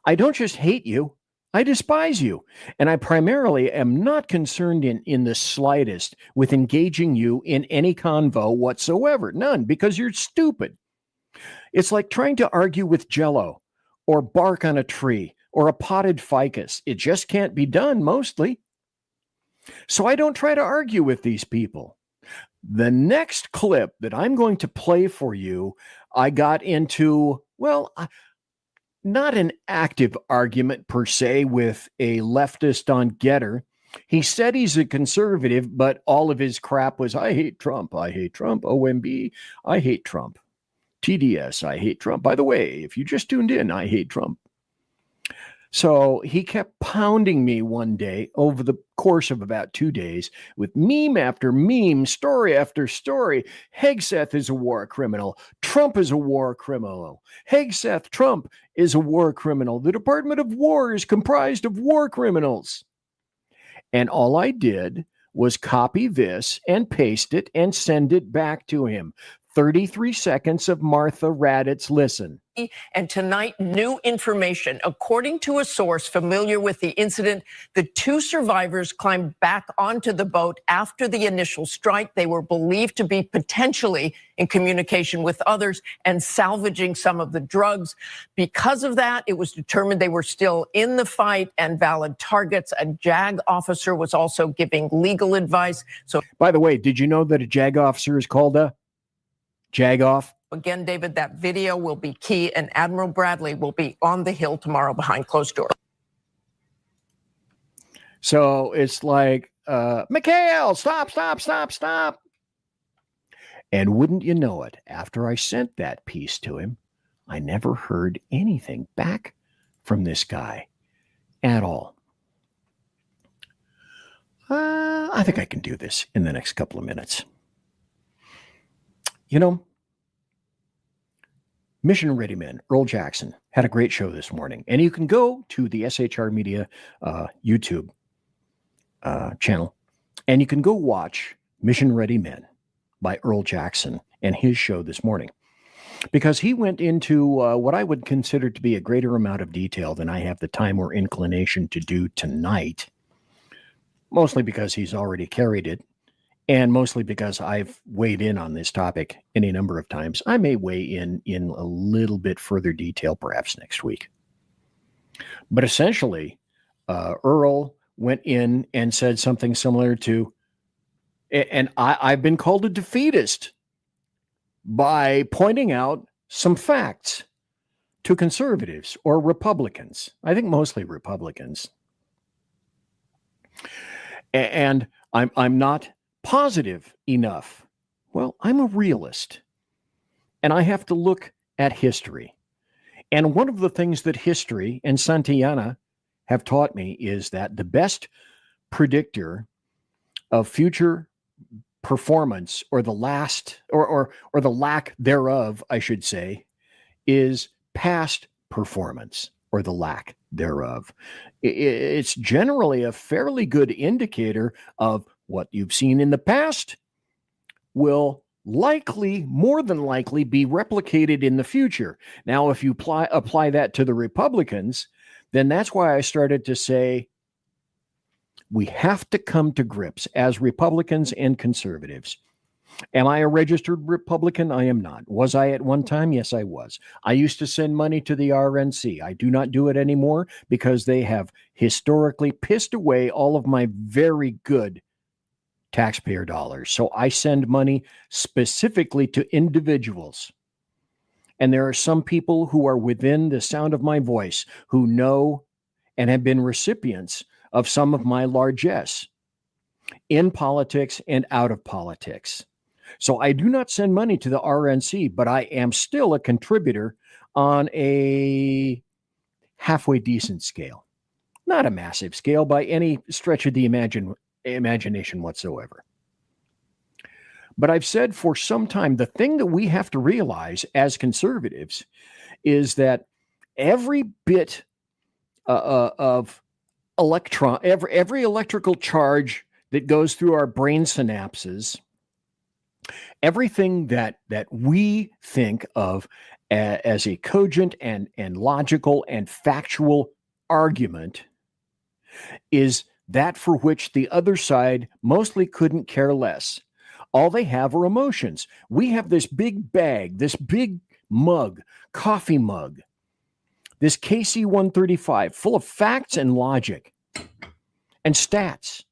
[SPEAKER 1] I don't just hate you, I despise you. And I primarily am not concerned in the slightest with engaging you in any convo whatsoever. None, because you're stupid. It's like trying to argue with Jell-O or bark on a tree or a potted ficus. It just can't be done mostly. So I don't try to argue with these people. The next clip that I'm going to play for you, I got into, well, not an active argument per se with a leftist on Getter. He said he's a conservative, but all of his crap was, I hate Trump, OMB, I hate Trump. TDS, I hate Trump. By the way, if you just tuned in, I hate Trump. So he kept pounding me one day over the course of about 2 days with meme after meme, story after story. Hegseth is a war criminal. Trump is a war criminal. Hegseth, Trump is a war criminal. The Department of War is comprised of war criminals. And all I did was copy this and paste it and send it back to him. 33 seconds of Martha Raddatz. Listen.
[SPEAKER 6] And tonight, new information. According to a source familiar with the incident, the two survivors climbed back onto the boat after the initial strike. They were believed to be potentially in communication with others and salvaging some of the drugs. Because of that, it was determined they were still in the fight and valid targets. A JAG officer was also giving legal advice. So,
[SPEAKER 1] by the way, did you know that a JAG officer is called a JAG-off?
[SPEAKER 6] again, David, that video will be key, and Admiral Bradley will be on the Hill tomorrow behind closed doors.
[SPEAKER 1] So it's like, Mikhail, stop. And wouldn't you know it, after I sent that piece to him, I never heard anything back from this guy at all. I think I can do this in the next couple of minutes. You know, Mission Ready Men, Earl Jackson, had a great show this morning. And you can go to the SHR Media YouTube channel, and you can go watch Mission Ready Men by Earl Jackson and his show this morning. Because he went into what I would consider to be a greater amount of detail than I have the time or inclination to do tonight. Mostly because he's already carried it. And mostly because I've weighed in on this topic any number of times. I may weigh in a little bit further detail perhaps next week. But essentially, Earl went in and said something similar to, and I've been called a defeatist by pointing out some facts to conservatives or Republicans. I think mostly Republicans. And I'm not positive enough. Well, I'm a realist, and I have to look at history. And one of the things that history and Santayana have taught me is that the best predictor of future performance, or the last, or the lack thereof, I should say, is past performance, or the lack thereof. It's generally a fairly good indicator of what you've seen in the past will likely, more than likely, be replicated in the future. Now, if you apply that to the Republicans, then that's why I started to say we have to come to grips as Republicans and conservatives. Am I a registered Republican? I am not. Was I at one time? Yes, I was. I used to send money to the RNC. I do not do it anymore because they have historically pissed away all of my very good taxpayer dollars. So I send money specifically to individuals. And there are some people who are within the sound of my voice who know and have been recipients of some of my largesse in politics and out of politics. So I do not send money to the RNC, but I am still a contributor on a halfway decent scale. Not a massive scale by any stretch of the imagination whatsoever. But I've said for some time, the thing that we have to realize as conservatives is that every bit of electron, every electrical charge that goes through our brain synapses, everything that we think of as a cogent and logical and factual argument is that for which the other side mostly couldn't care less. All they have are emotions. We have this big bag, this big mug, coffee mug, this KC-135 full of facts and logic and stats.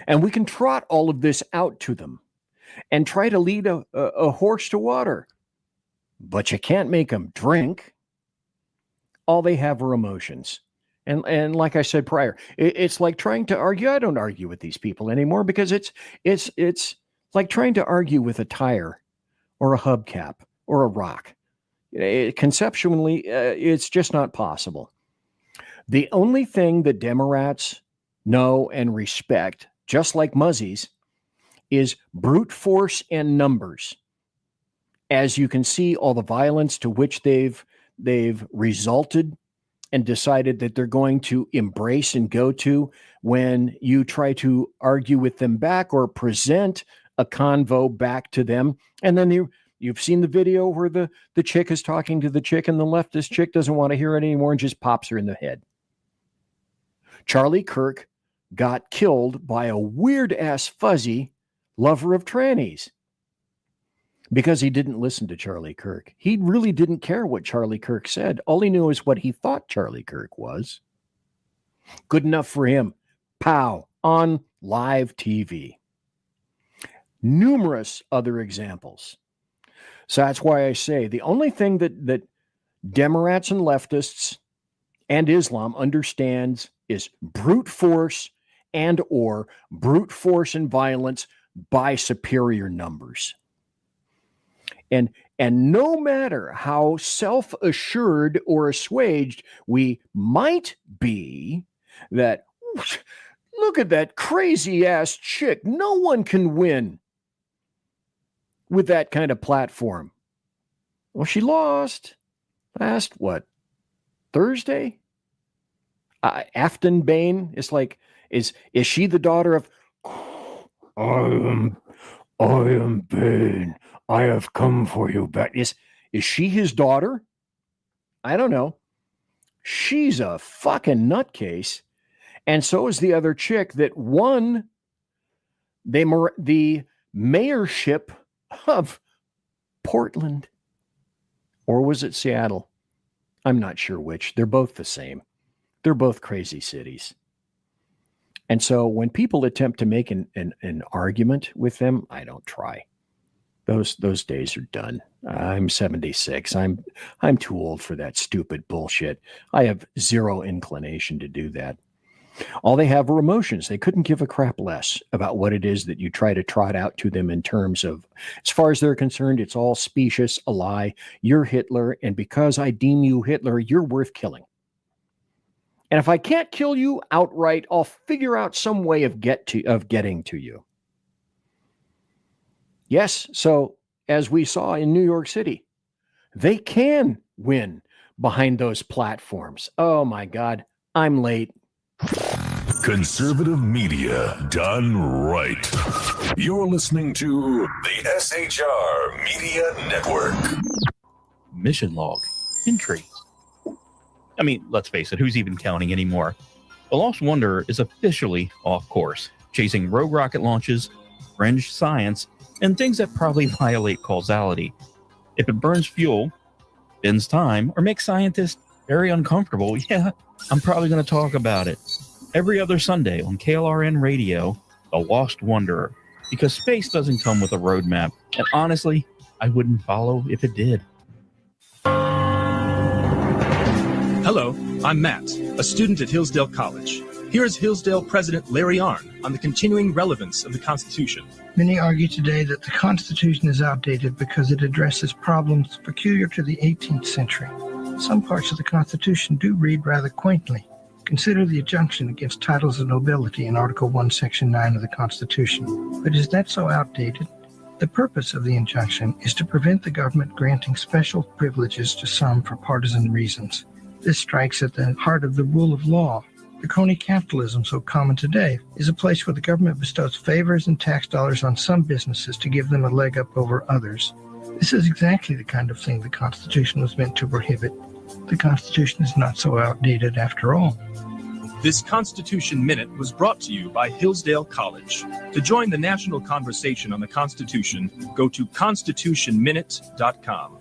[SPEAKER 1] And we can trot all of this out to them and try to lead a horse to water. But you can't make them drink. All they have are emotions. And like I said prior, it's like trying to argue. I don't argue with these people anymore because it's like trying to argue with a tire or a hubcap or a rock. Conceptually, it's just not possible. The only thing that Democrats know and respect, just like Muzzies, is brute force and numbers. As you can see, all the violence to which they've resulted and decided that they're going to embrace and go to when you try to argue with them back or present a convo back to them. And then You've seen the video where the chick is talking to the chick and the leftist chick doesn't want to hear it anymore and just pops her in the head. Charlie Kirk got killed by a weird-ass fuzzy lover of trannies because he didn't listen to Charlie Kirk. He really didn't care what Charlie Kirk said. All he knew is what he thought Charlie Kirk was. Good enough for him. Pow, on live TV. Numerous other examples. So that's why I say the only thing that Democrats and leftists and Islam understands is brute force and or brute force and violence by superior numbers. And no matter how self-assured or assuaged we might be that, look at that crazy ass chick, no one can win with that kind of platform. Well, she lost last, Thursday? Afton Bain is like, is she the daughter of, I am Bain. I have come for you back. Is she his daughter? I don't know. She's a fucking nutcase. And so is the other chick that won the mayorship of Portland. Or was it Seattle? I'm not sure which. They're both the same. They're both crazy cities. And so when people attempt to make an argument with them, I don't try. Those days are done. I'm 76. I'm too old for that stupid bullshit. I have zero inclination to do that. All they have are emotions. They couldn't give a crap less about what it is that you try to trot out to them in terms of, as far as they're concerned, it's all specious, a lie. You're Hitler, and because I deem you Hitler, you're worth killing. And if I can't kill you outright, I'll figure out some way of getting to you. Yes, so as we saw in New York City, they can win behind those platforms. Oh my God, I'm late.
[SPEAKER 18] Conservative media done right. You're listening to the SHR Media Network.
[SPEAKER 7] Mission log entry. I mean, let's face it, who's even counting anymore? The Lost Wanderer is officially off course, chasing rogue rocket launches, fringe science, and things that probably violate causality. If it burns fuel, bends time, or makes scientists very uncomfortable, yeah, I'm probably going to talk about it. Every other Sunday on KLRN Radio, The Lost Wanderer, because space doesn't come with a roadmap, and honestly, I wouldn't follow if it did.
[SPEAKER 8] Hello, I'm Matt, a student at Hillsdale College. Here is Hillsdale President Larry Arnn on the continuing relevance of the Constitution.
[SPEAKER 9] Many argue today that the Constitution is outdated because it addresses problems peculiar to the 18th century. Some parts of the Constitution do read rather quaintly. Consider the injunction against titles of nobility in Article 1, Section 9 of the Constitution. But is that so outdated? The purpose of the injunction is to prevent the government granting special privileges to some for partisan reasons. This strikes at the heart of the rule of law. The crony capitalism so common today is a place where the government bestows favors and tax dollars on some businesses to give them a leg up over others. This is exactly the kind of thing the Constitution was meant to prohibit. The Constitution is not so outdated after all.
[SPEAKER 8] This Constitution Minute was brought to you by Hillsdale College. To join the national conversation on the Constitution, go to constitutionminute.com.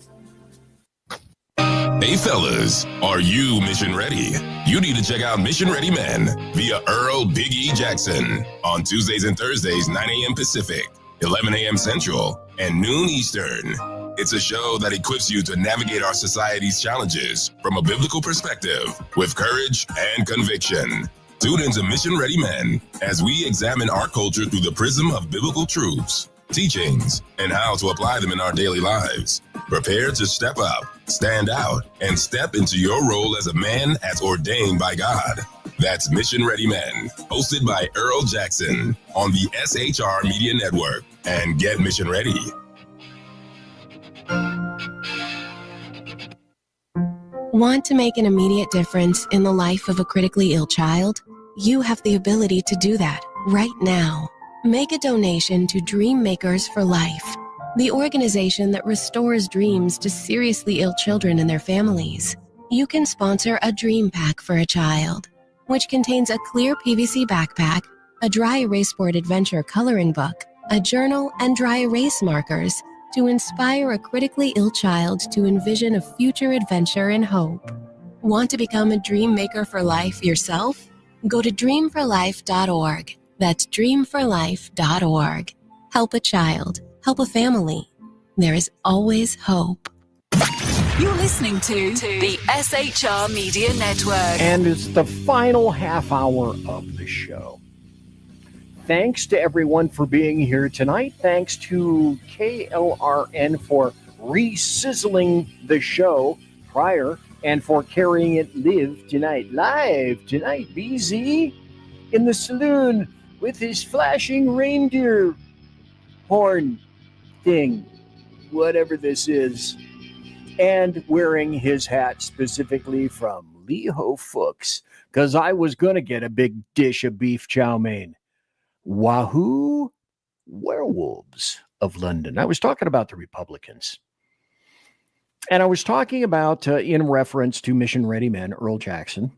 [SPEAKER 24] Hey fellas, are you mission ready? You need to check out Mission Ready Men via Earl Big E Jackson on Tuesdays and Thursdays, 9 a.m. Pacific, 11 a.m. Central, and noon Eastern. It's a show that equips you to navigate our society's challenges from a biblical perspective with courage and conviction. Tune into Mission Ready Men as we examine our culture through the prism of biblical truths, teachings, and how to apply them in our daily lives. Prepare to step up, stand out, and step into your role as a man as ordained by God. That's Mission Ready Men, hosted by Earl Jackson on the SHR Media Network. And get mission ready.
[SPEAKER 25] Want to make an immediate difference in the life of a critically ill child? You have the ability to do that right now. Make a donation to Dream Makers for Life. the organization that restores dreams to seriously ill children and their families. You can sponsor a dream pack for a child, which contains a clear PVC backpack, a dry erase board adventure coloring book, a journal, and dry erase markers to inspire a critically ill child to envision a future adventure and hope. Want to become a dream maker for life yourself? Go to dreamforlife.org. That's dreamforlife.org. Help a child. Help a family. There is always hope.
[SPEAKER 12] You're listening to the SHR Media Network.
[SPEAKER 1] And it's the final half hour of the show. Thanks to everyone for being here tonight. Thanks to KLRN for re-sizzling the show prior and for carrying it live tonight. Live tonight, BZ in the saloon with his flashing reindeer horn thing, whatever this is, and wearing his hat specifically from Leho Fuchs, because I was going to get a big dish of beef chow mein. Wahoo Werewolves of London. I was talking about the Republicans. And I was talking about, in reference to Mission Ready Men, Earl Jackson,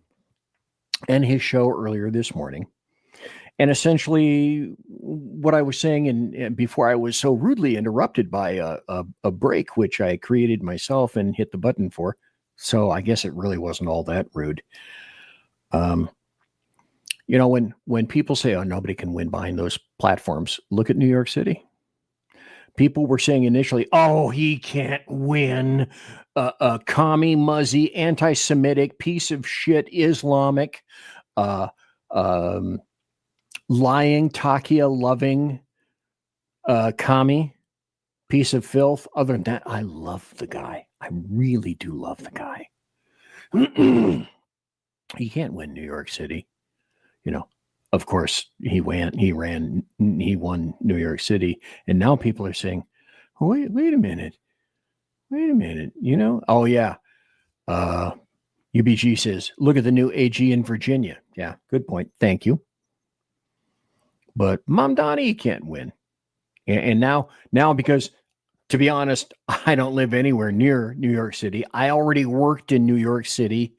[SPEAKER 1] and his show earlier this morning. And essentially what I was saying, and before I was so rudely interrupted by a break, which I created myself and hit the button for. So I guess it really wasn't all that rude. You know, when people say, oh, nobody can win behind those platforms, look at New York City. People were saying initially, oh, he can't win, a commie, muzzy, anti-Semitic, piece of shit, Islamic, lying, Takia loving, commie, piece of filth. Other than that, I love the guy. I really do love the guy. He can't win New York City. You know, of course, he won New York City. And now people are saying, oh, wait a minute. You know, oh, yeah. UBG says, look at the new AG in Virginia. Yeah, good point. Thank you. But Mamdani can't win. And now, because to be honest, I don't live anywhere near New York City. I already worked in New York City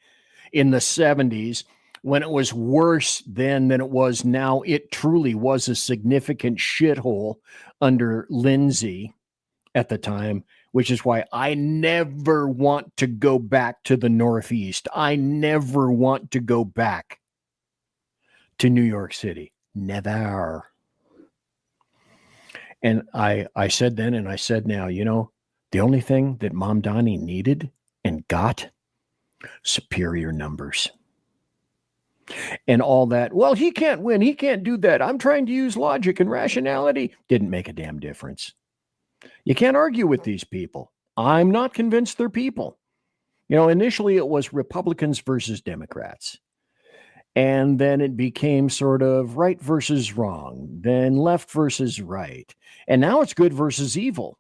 [SPEAKER 1] in the 70s. When it was worse then than it was now. It truly was a significant shithole under Lindsay at the time, which is why I never want to go back to the Northeast. I never want to go back to New York City. Never. And I said then and I said now, you know, the only thing that Mamdani needed and got, superior numbers. And all that, well, he can't win. He can't do that. I'm trying to use logic and rationality. Didn't make a damn difference. You can't argue with these people. I'm not convinced they're people. You know, initially it was Republicans versus Democrats. And then it became sort of right versus wrong, then left versus right. And now it's good versus evil.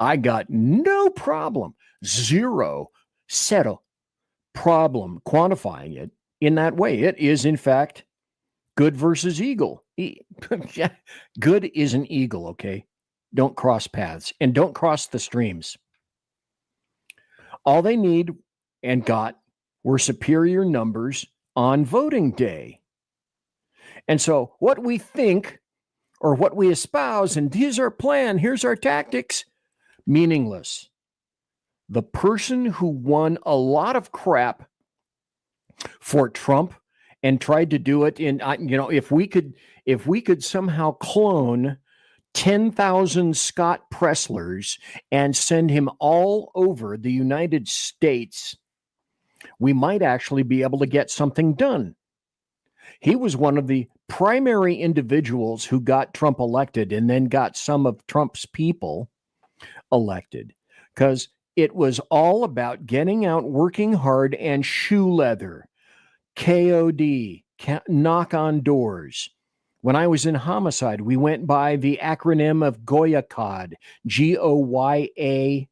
[SPEAKER 1] I got no problem, zero problem quantifying it in that way. It is, in fact, good versus eagle. Good is an eagle, okay? Don't cross paths and don't cross the streams. All they need and got were superior numbers on voting day. And so what we think or what we espouse, and here's our plan, here's our tactics, meaningless. The person who won a lot of crap for Trump and tried to do it in, you know, if we could somehow clone 10,000 Scott Presslers and send him all over the United States, we might actually be able to get something done. He was one of the primary individuals who got Trump elected and then got some of Trump's people elected, because it was all about getting out, working hard, and shoe leather. KOD, knock on doors. When I was in homicide, we went by the acronym of Goyakod, Goyakod.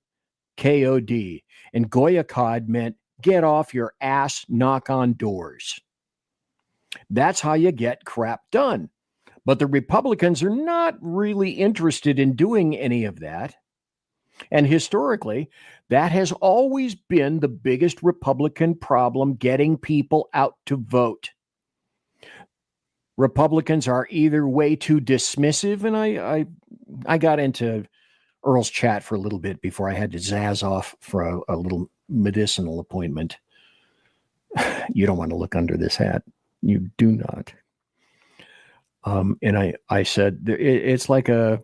[SPEAKER 1] And Goyakod meant get off your ass, knock on doors. That's how you get crap done. But the Republicans are not really interested in doing any of that. And historically, that has always been the biggest Republican problem, getting people out to vote. Republicans are either way too dismissive, and I got into Earl's chat for a little bit before I had to zazz off for a little medicinal appointment. You don't want to look under this hat. You do not. And I said, it's like a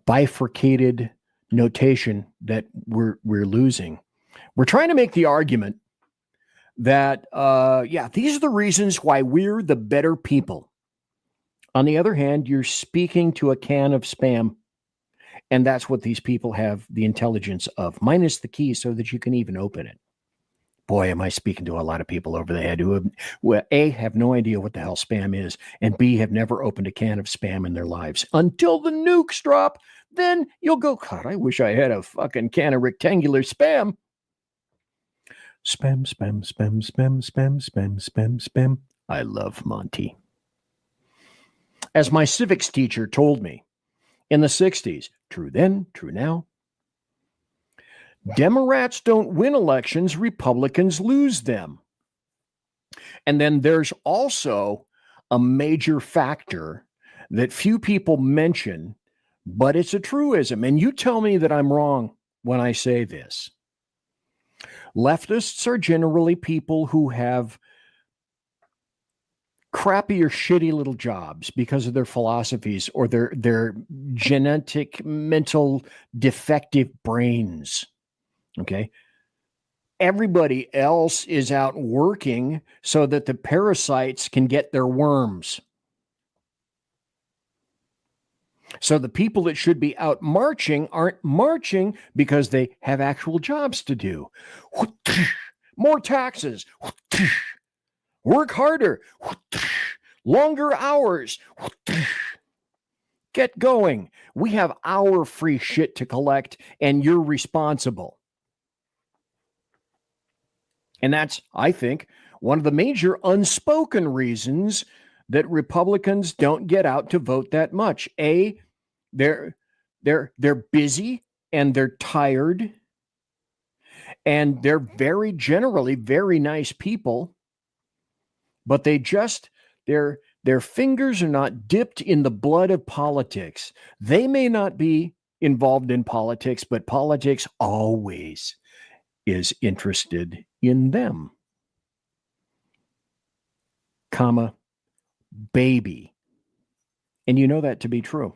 [SPEAKER 1] bifurcated notation that we're losing. We're trying to make the argument that, these are the reasons why we're the better people. On the other hand, you're speaking to a can of Spam, and that's what these people have the intelligence of, minus the key so that you can even open it. Boy, am I speaking to a lot of people over the head who A, have no idea what the hell Spam is, and B, have never opened a can of Spam in their lives. Until the nukes drop, then you'll go, God, I wish I had a fucking can of rectangular Spam. Spam, spam, spam, spam, spam, spam, spam, spam. I love Monty. As my civics teacher told me in the 60s, true then, true now, Democrats don't win elections, Republicans lose them. And then there's also a major factor that few people mention, but it's a truism. And you tell me that I'm wrong when I say this. Leftists are generally people who have crappy or shitty little jobs because of their philosophies or their genetic, mental, defective brains. Okay. Everybody else is out working so that the parasites can get their worms. So the people that should be out marching aren't marching because they have actual jobs to do. More taxes. Work harder. Longer hours. Get going. We have our free shit to collect, and you're responsible. And that's, I think, one of the major unspoken reasons that Republicans don't get out to vote that much. A, they're busy and they're tired, and they're very generally very nice people, but they just their fingers are not dipped in the blood of politics. They may not be involved in politics, but politics always is interested in them. Comma, baby. And you know that to be true.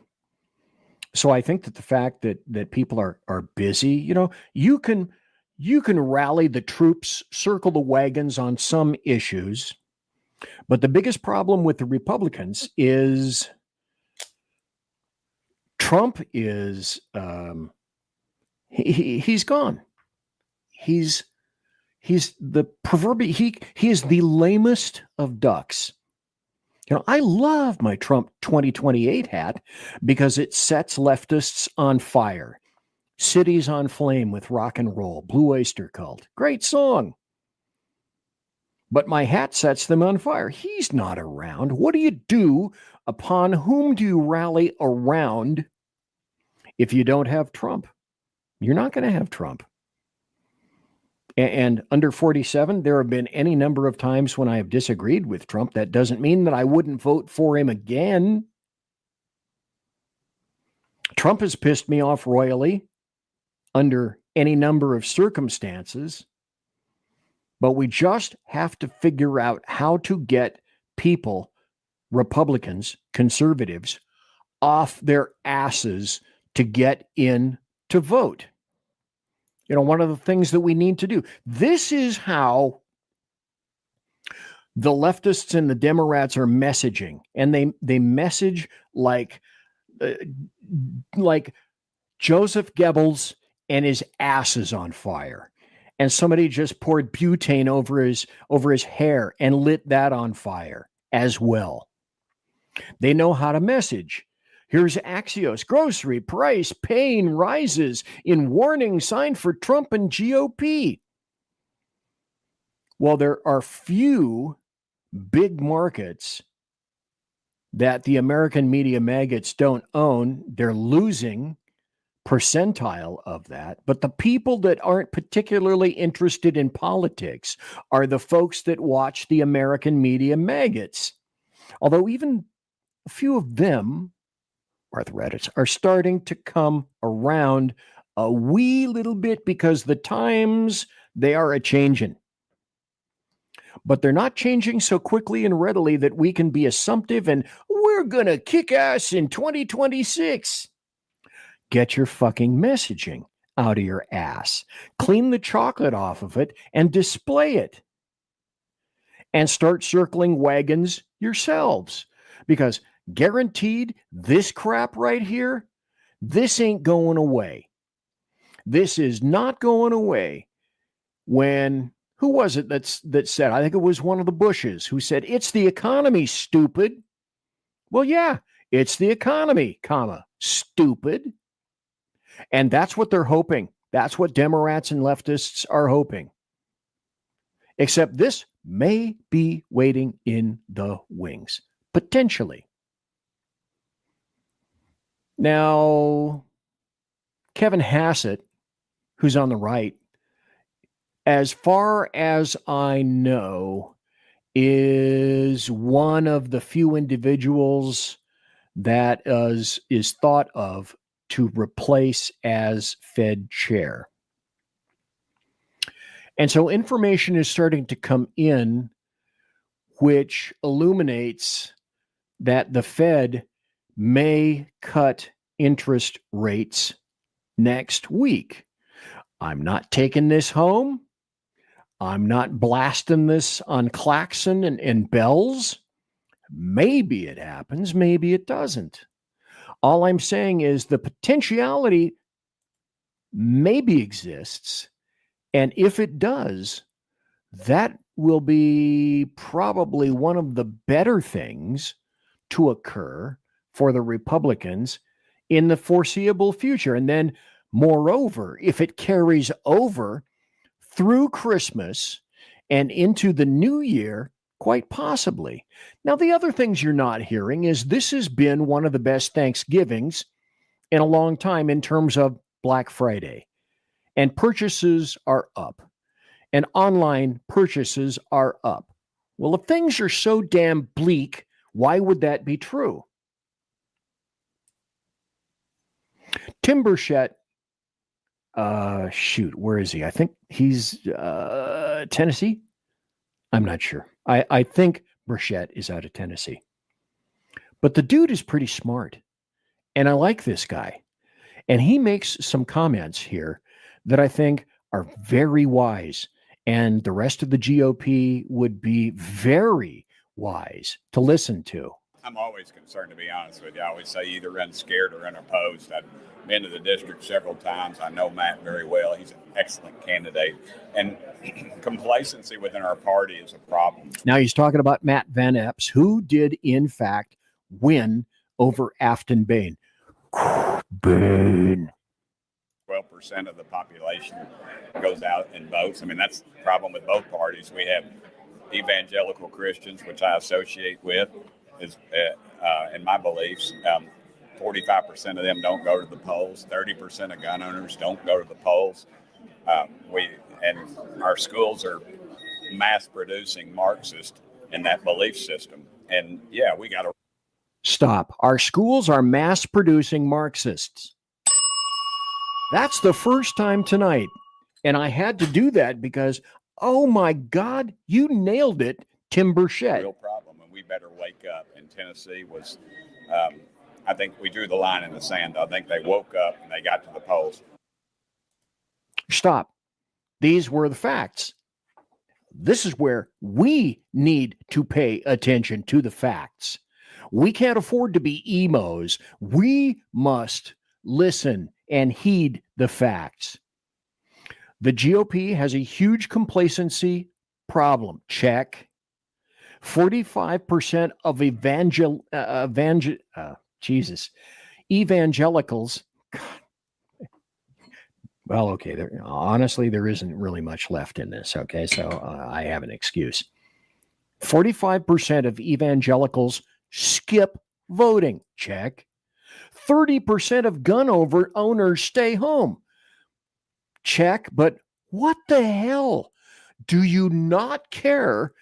[SPEAKER 1] So I think that the fact that people are busy, you can rally the troops, circle the wagons on some issues, but the biggest problem with the Republicans is Trump is he's gone. He's the proverbial, he is the lamest of ducks. I love my Trump 2028 hat because it sets leftists on fire. Cities on Flame with Rock and Roll, Blue Oyster Cult. Great song. But my hat sets them on fire. He's not around. What do you do? Upon whom do you rally around if you don't have Trump? You're not going to have Trump. And under 47, there have been any number of times when I have disagreed with Trump. That doesn't mean that I wouldn't vote for him again. Trump has pissed me off royally under any number of circumstances, but we just have to figure out how to get people, Republicans, conservatives, off their asses to get in to vote. One of the things that we need to do. This is how the leftists and the Democrats are messaging. And they message like Joseph Goebbels and his ass is on fire. And somebody just poured butane over his hair and lit that on fire as well. They know how to message. Here's Axios. Grocery price pain rises in warning sign for Trump and GOP. Well, there are few big markets that the American media maggots don't own. They're losing percentile of that. But the people that aren't particularly interested in politics are the folks that watch the American media maggots. Although even a few of them, Reddits, are starting to come around a wee little bit because the times, they are a-changing. But they're not changing so quickly and readily that we can be assumptive and we're going to kick ass in 2026. Get your fucking messaging out of your ass. Clean the chocolate off of it and display it. And start circling wagons yourselves. Because guaranteed, this crap right here, this ain't going away. This is not going away. When, who was it that said, I think it was one of the Bushes, who said, it's the economy, stupid. Well, yeah, it's the economy, stupid. And that's what they're hoping. That's what Democrats and leftists are hoping. Except this may be waiting in the wings, potentially. Now, Kevin Hassett, who's on the right, as far as I know, is one of the few individuals that is thought of to replace as Fed chair. And so information is starting to come in which illuminates that the Fed may cut interest rates next week. I'm not taking this home. I'm not blasting this on klaxon and bells. Maybe it happens, maybe it doesn't. All I'm saying is the potentiality maybe exists, and if it does, that will be probably one of the better things to occur for the Republicans in the foreseeable future. And then, moreover, if it carries over through Christmas and into the new year, quite possibly. Now, the other things you're not hearing is this has been one of the best Thanksgivings in a long time in terms of Black Friday. And purchases are up. And online purchases are up. Well, if things are so damn bleak, why would that be true? Tim Burchett, where is he? I think he's Tennessee. I'm not sure. I think Burchett is out of Tennessee. But the dude is pretty smart. And I like this guy. And he makes some comments here that I think are very wise. And the rest of the GOP would be very wise to listen to.
[SPEAKER 10] I'm always concerned, to be honest with you. I always say either unscared or unopposed. I've been to the district several times. I know Matt very well. He's an excellent candidate. And complacency within our party is a problem.
[SPEAKER 1] Now he's talking about Matt Van Epps, who did, in fact, win over Afton Bain. Bain.
[SPEAKER 10] 12% of the population goes out and votes. I mean, that's the problem with both parties. We have evangelical Christians, which I associate with, is in my beliefs. 45% of them don't go to the polls. 30% of gun owners don't go to the polls. And our schools are mass producing Marxist in that belief system. And yeah, we got to
[SPEAKER 1] stop. Our schools are mass producing Marxists. That's the first time tonight. And I had to do that because, oh my God, you nailed it, Tim Burchett.
[SPEAKER 10] Real problem, and we better wake up. And Tennessee was, I think we drew the line in the sand. I think they woke up and they got to the polls.
[SPEAKER 1] Stop. These were the facts. This is where we need to pay attention to the facts. We can't afford to be emos. We must listen and heed the facts. The GOP has a huge complacency problem. Check. 45% of evangelicals. Well, okay. Honestly, there isn't really much left in this. Okay, so I have an excuse. 45% of evangelicals skip voting. Check. 30% of gun owners stay home. Check. But what the hell? Do you not care?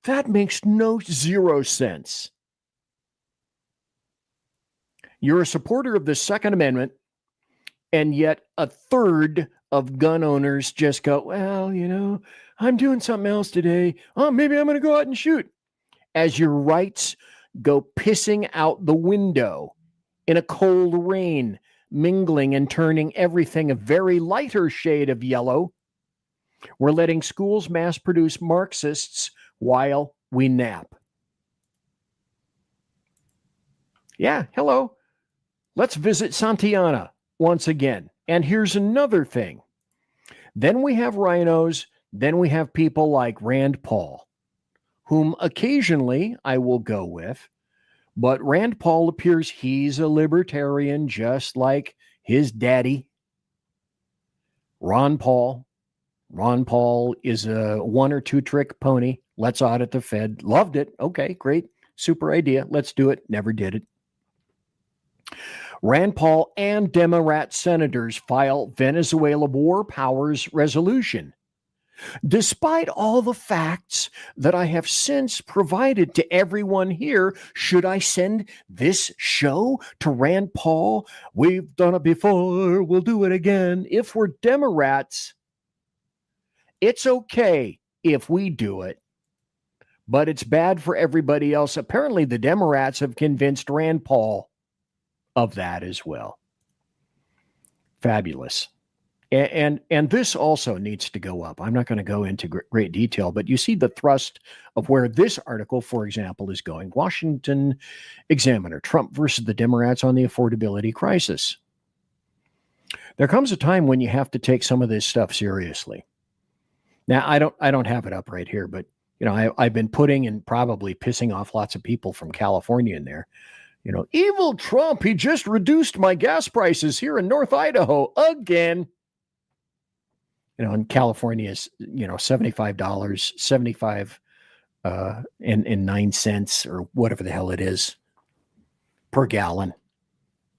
[SPEAKER 1] That makes zero sense. You're a supporter of the Second Amendment, and yet a third of gun owners just go, well, I'm doing something else today. Oh, maybe I'm going to go out and shoot. As your rights go pissing out the window in a cold rain, mingling and turning everything a very lighter shade of yellow. We're letting schools mass produce Marxists while we nap. Yeah, hello. Let's visit Santayana once again. And here's another thing. Then we have rhinos. Then we have people like Rand Paul, whom occasionally I will go with. But Rand Paul appears he's a libertarian just like his daddy, Ron Paul. Ron Paul is a 1 or 2 trick pony. Let's audit the Fed. Loved it. Okay, great. Super idea. Let's do it. Never did it. Rand Paul and Democrat senators file Venezuela war powers resolution. Despite all the facts that I have since provided to everyone here, should I send this show to Rand Paul? We've done it before. We'll do it again. If we're Democrats, it's okay if we do it, but it's bad for everybody else. Apparently, the Democrats have convinced Rand Paul of that as well. Fabulous. And this also needs to go up. I'm not going to go into great detail, but you see the thrust of where this article, for example, is going. Washington Examiner, Trump versus the Democrats on the affordability crisis. There comes a time when you have to take some of this stuff seriously. Now, I don't have it up right here, but I've been putting and probably pissing off lots of people from California in there. Evil Trump, he just reduced my gas prices here in North Idaho again. In California is, $75, 75 and 9 cents or whatever the hell it is per gallon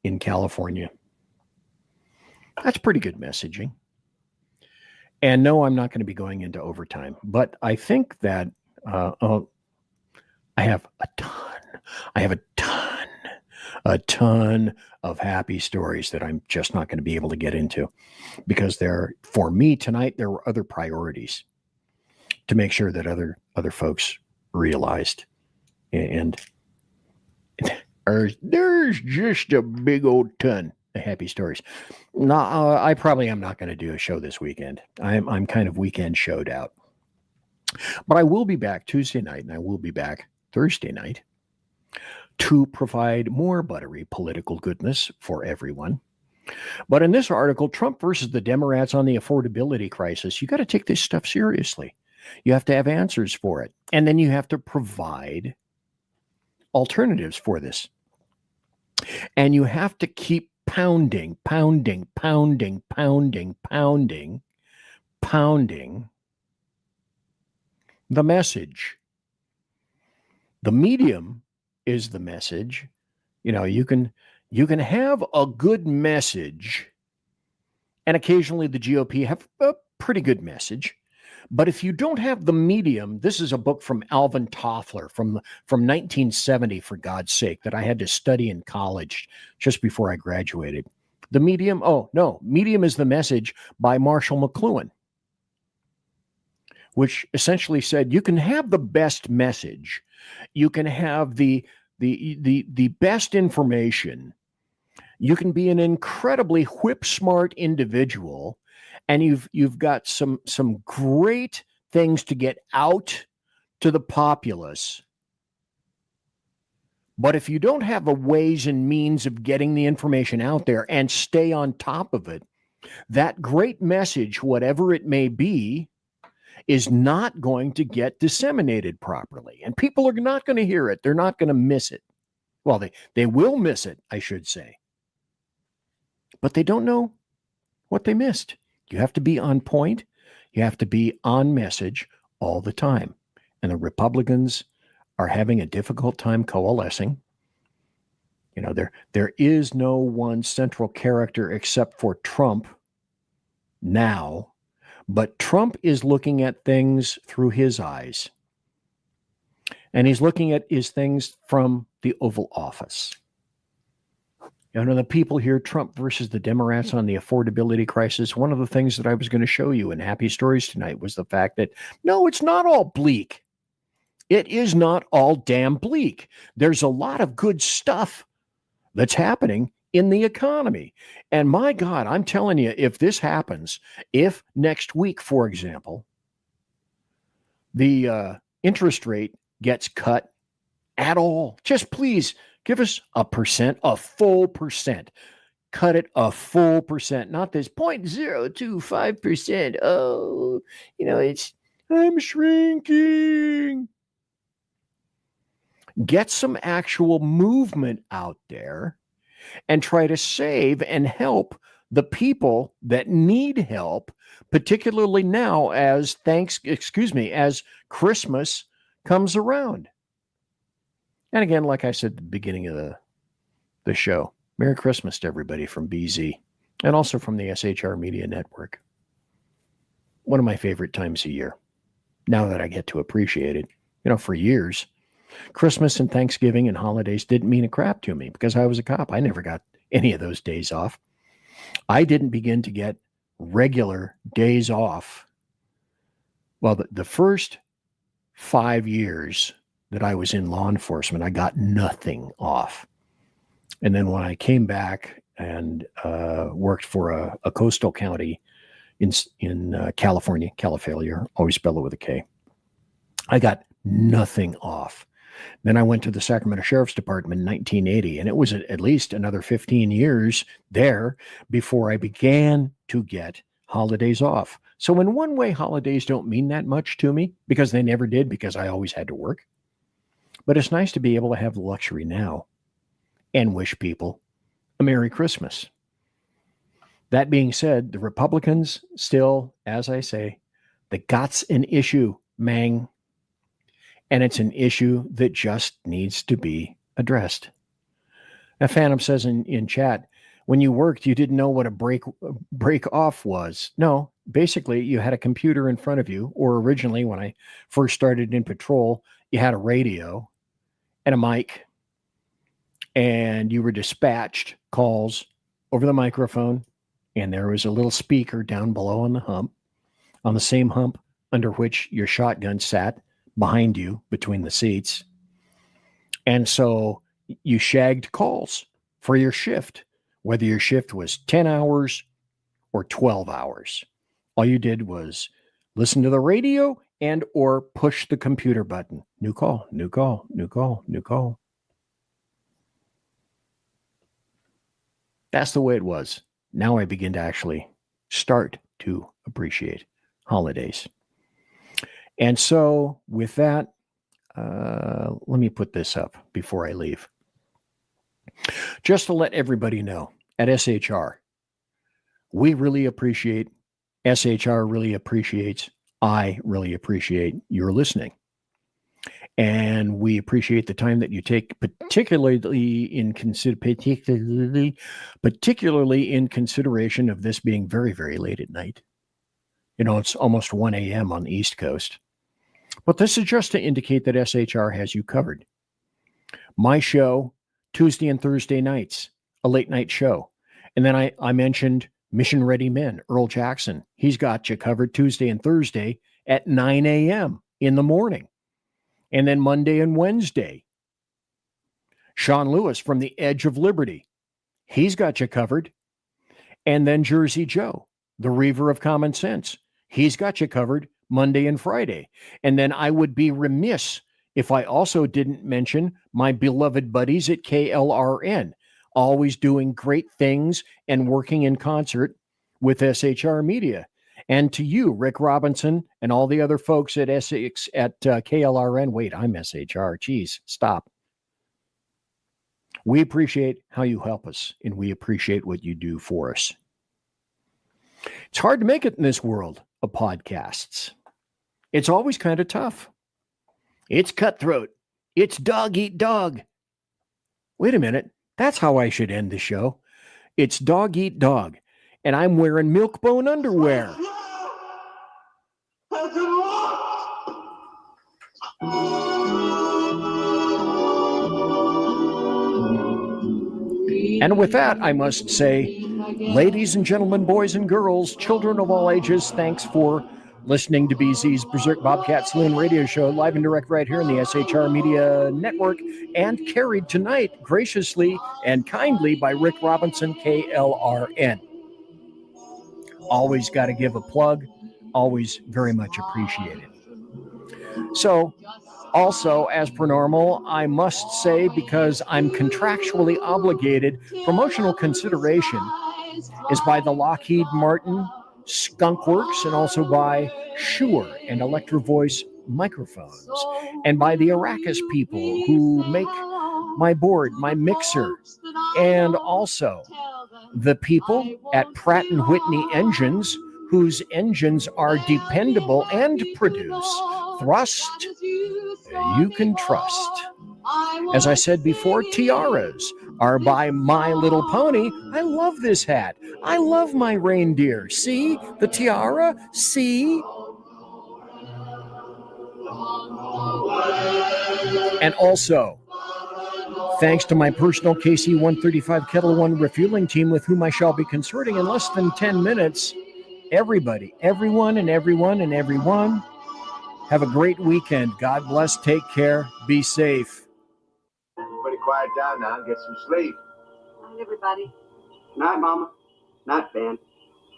[SPEAKER 1] in California. That's pretty good messaging. And no, I'm not going to be going into overtime, but I think that I have a ton of happy stories that I'm just not going to be able to get into because for me tonight, there were other priorities to make sure that other folks realized. And there's just a big old ton of happy stories. No, I probably am not going to do a show this weekend. I'm kind of weekend showed out, but I will be back Tuesday night and I will be back Thursday night to provide more buttery political goodness for everyone. But in this article, Trump versus the Democrats on the affordability crisis, you got to take this stuff seriously. You have to have answers for it. And then you have to provide alternatives for this. And you have to keep pounding the message. The medium is the message. You can have a good message, and occasionally the GOP have a pretty good message. But if you don't have the medium, this is a book from Alvin Toffler from 1970, for God's sake, that I had to study in college just before I graduated. The medium, Medium is the Message by Marshall McLuhan, which essentially said you can have the best message, you can have the best information, you can be an incredibly whip smart individual, and you've got some great things to get out to the populace. But if you don't have a ways and means of getting the information out there and stay on top of it, that great message, whatever it may be, is not going to get disseminated properly. And people are not going to hear it. They're not going to miss it. Well, they will miss it, I should say. But they don't know what they missed. You have to be on point. You have to be on message all the time. And the Republicans are having a difficult time coalescing. There is no one central character except for Trump now, but Trump is looking at things through his eyes. And he's looking at his things from the Oval Office. The people here, Trump versus the Democrats on the affordability crisis, one of the things that I was going to show you in Happy Stories tonight was the fact that, no, it's not all bleak. It is not all damn bleak. There's a lot of good stuff that's happening in the economy. And my God, I'm telling you, if this happens, if next week, for example, the interest rate gets cut at all, just please give us a full percent. Cut it a full percent, not this 0.025%. Oh, I'm shrinking. Get some actual movement out there and try to save and help the people that need help, particularly now as Christmas comes around. And again, like I said at the beginning of the show, Merry Christmas to everybody from BZ and also from the SHR Media Network. One of my favorite times of year, now that I get to appreciate it. For years, Christmas and Thanksgiving and holidays didn't mean a crap to me because I was a cop. I never got any of those days off. I didn't begin to get regular days off. Well, the first 5 years that I was in law enforcement, I got nothing off. And then when I came back and worked for a coastal county in California, Califalia, always spell it with a K, I got nothing off. Then I went to the Sacramento Sheriff's Department in 1980, and it was at least another 15 years there before I began to get holidays off. So in one way, holidays don't mean that much to me because they never did, because I always had to work. But it's nice to be able to have the luxury now and wish people a Merry Christmas. That being said, the Republicans still, as I say, they got's an issue, mang. And it's an issue that just needs to be addressed. Now, Phantom says in chat, when you worked, you didn't know what a break off was. No, basically, you had a computer in front of you, or originally, when I first started in patrol, you had a radio and a mic, and you were dispatched calls over the microphone, and there was a little speaker down below on the hump, on the same hump under which your shotgun sat behind you between the seats. And so you shagged calls for your shift, whether your shift was 10 hours or 12 hours. All you did was listen to the radio and or push the computer button. New call, new call, new call, new call. That's the way it was. Now I begin to actually start to appreciate holidays. And so with that, let me put this up before I leave. Just to let everybody know, at SHR, we really appreciate, SHR really appreciates, I really appreciate your listening. And we appreciate the time that you take, particularly in consideration of this being very, very late at night. It's almost 1 a.m. on the East Coast. But this is just to indicate that SHR has you covered. My show, Tuesday and Thursday nights, a late night show. And then I mentioned Mission Ready Men, Earl Jackson. He's got you covered Tuesday and Thursday at 9 a.m. in the morning. And then Monday and Wednesday, Sean Lewis from the Edge of Liberty. He's got you covered. And then Jersey Joe, the Reaver of Common Sense. He's got you covered Monday and Friday. And then I would be remiss if I also didn't mention my beloved buddies at KLRN, always doing great things and working in concert with SHR Media. And to you, Rick Robinson, and all the other folks at KLRN. Wait, I'm SHR. Geez, stop. We appreciate how you help us, and we appreciate what you do for us. It's hard to make it in this world of podcasts. It's always kind of tough. It's cutthroat. It's dog eat dog. Wait a minute. That's how I should end the show. It's dog eat dog. And I'm wearing Milk-Bone underwear. And with that, I must say, ladies and gentlemen, boys and girls, children of all ages, thanks for listening to BZ's Berserk Bobcat Saloon radio show, live and direct right here in the SHR Media Network, and carried tonight graciously and kindly by Rick Robinson, KLRN. Always got to give a plug, always very much appreciated. So, also, as per normal, I must say, because I'm contractually obligated, promotional consideration is by the Lockheed Martin Skunk Works and also by Shure and Electro Voice microphones and by the Arrakis people who make my board, my mixer, and also the people at Pratt & Whitney Engines, whose engines are dependable and produce thrust you can trust. As I said before, tiaras are by My Little Pony. I love this hat. I love my reindeer. See the tiara? See? And also, thanks to my personal KC-135 Kettle One refueling team with whom I shall be consorting in less than 10 minutes, everybody, everyone, have a great weekend. God bless. Take care. Be safe.
[SPEAKER 2] Everybody quiet down now and get some sleep.
[SPEAKER 11] Good night, everybody.
[SPEAKER 2] Good night, Mama. Night, Ben.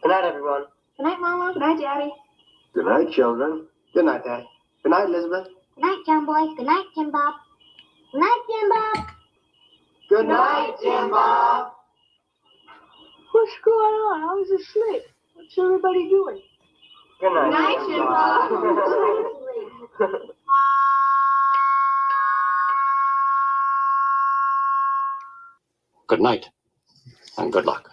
[SPEAKER 11] Good night, everyone. Good night, Mama. Good night, Daddy.
[SPEAKER 2] Good night, children. Good night, Dad. Good night, Elizabeth.
[SPEAKER 11] Good night, John Boy. Good night, Jim Bob. Good night, Jim Bob.
[SPEAKER 2] Good night, Jim Bob.
[SPEAKER 11] What's going on? I was asleep. What's everybody doing?
[SPEAKER 2] Good night,
[SPEAKER 11] Good night, Jim Bob.
[SPEAKER 2] Good night, and good luck.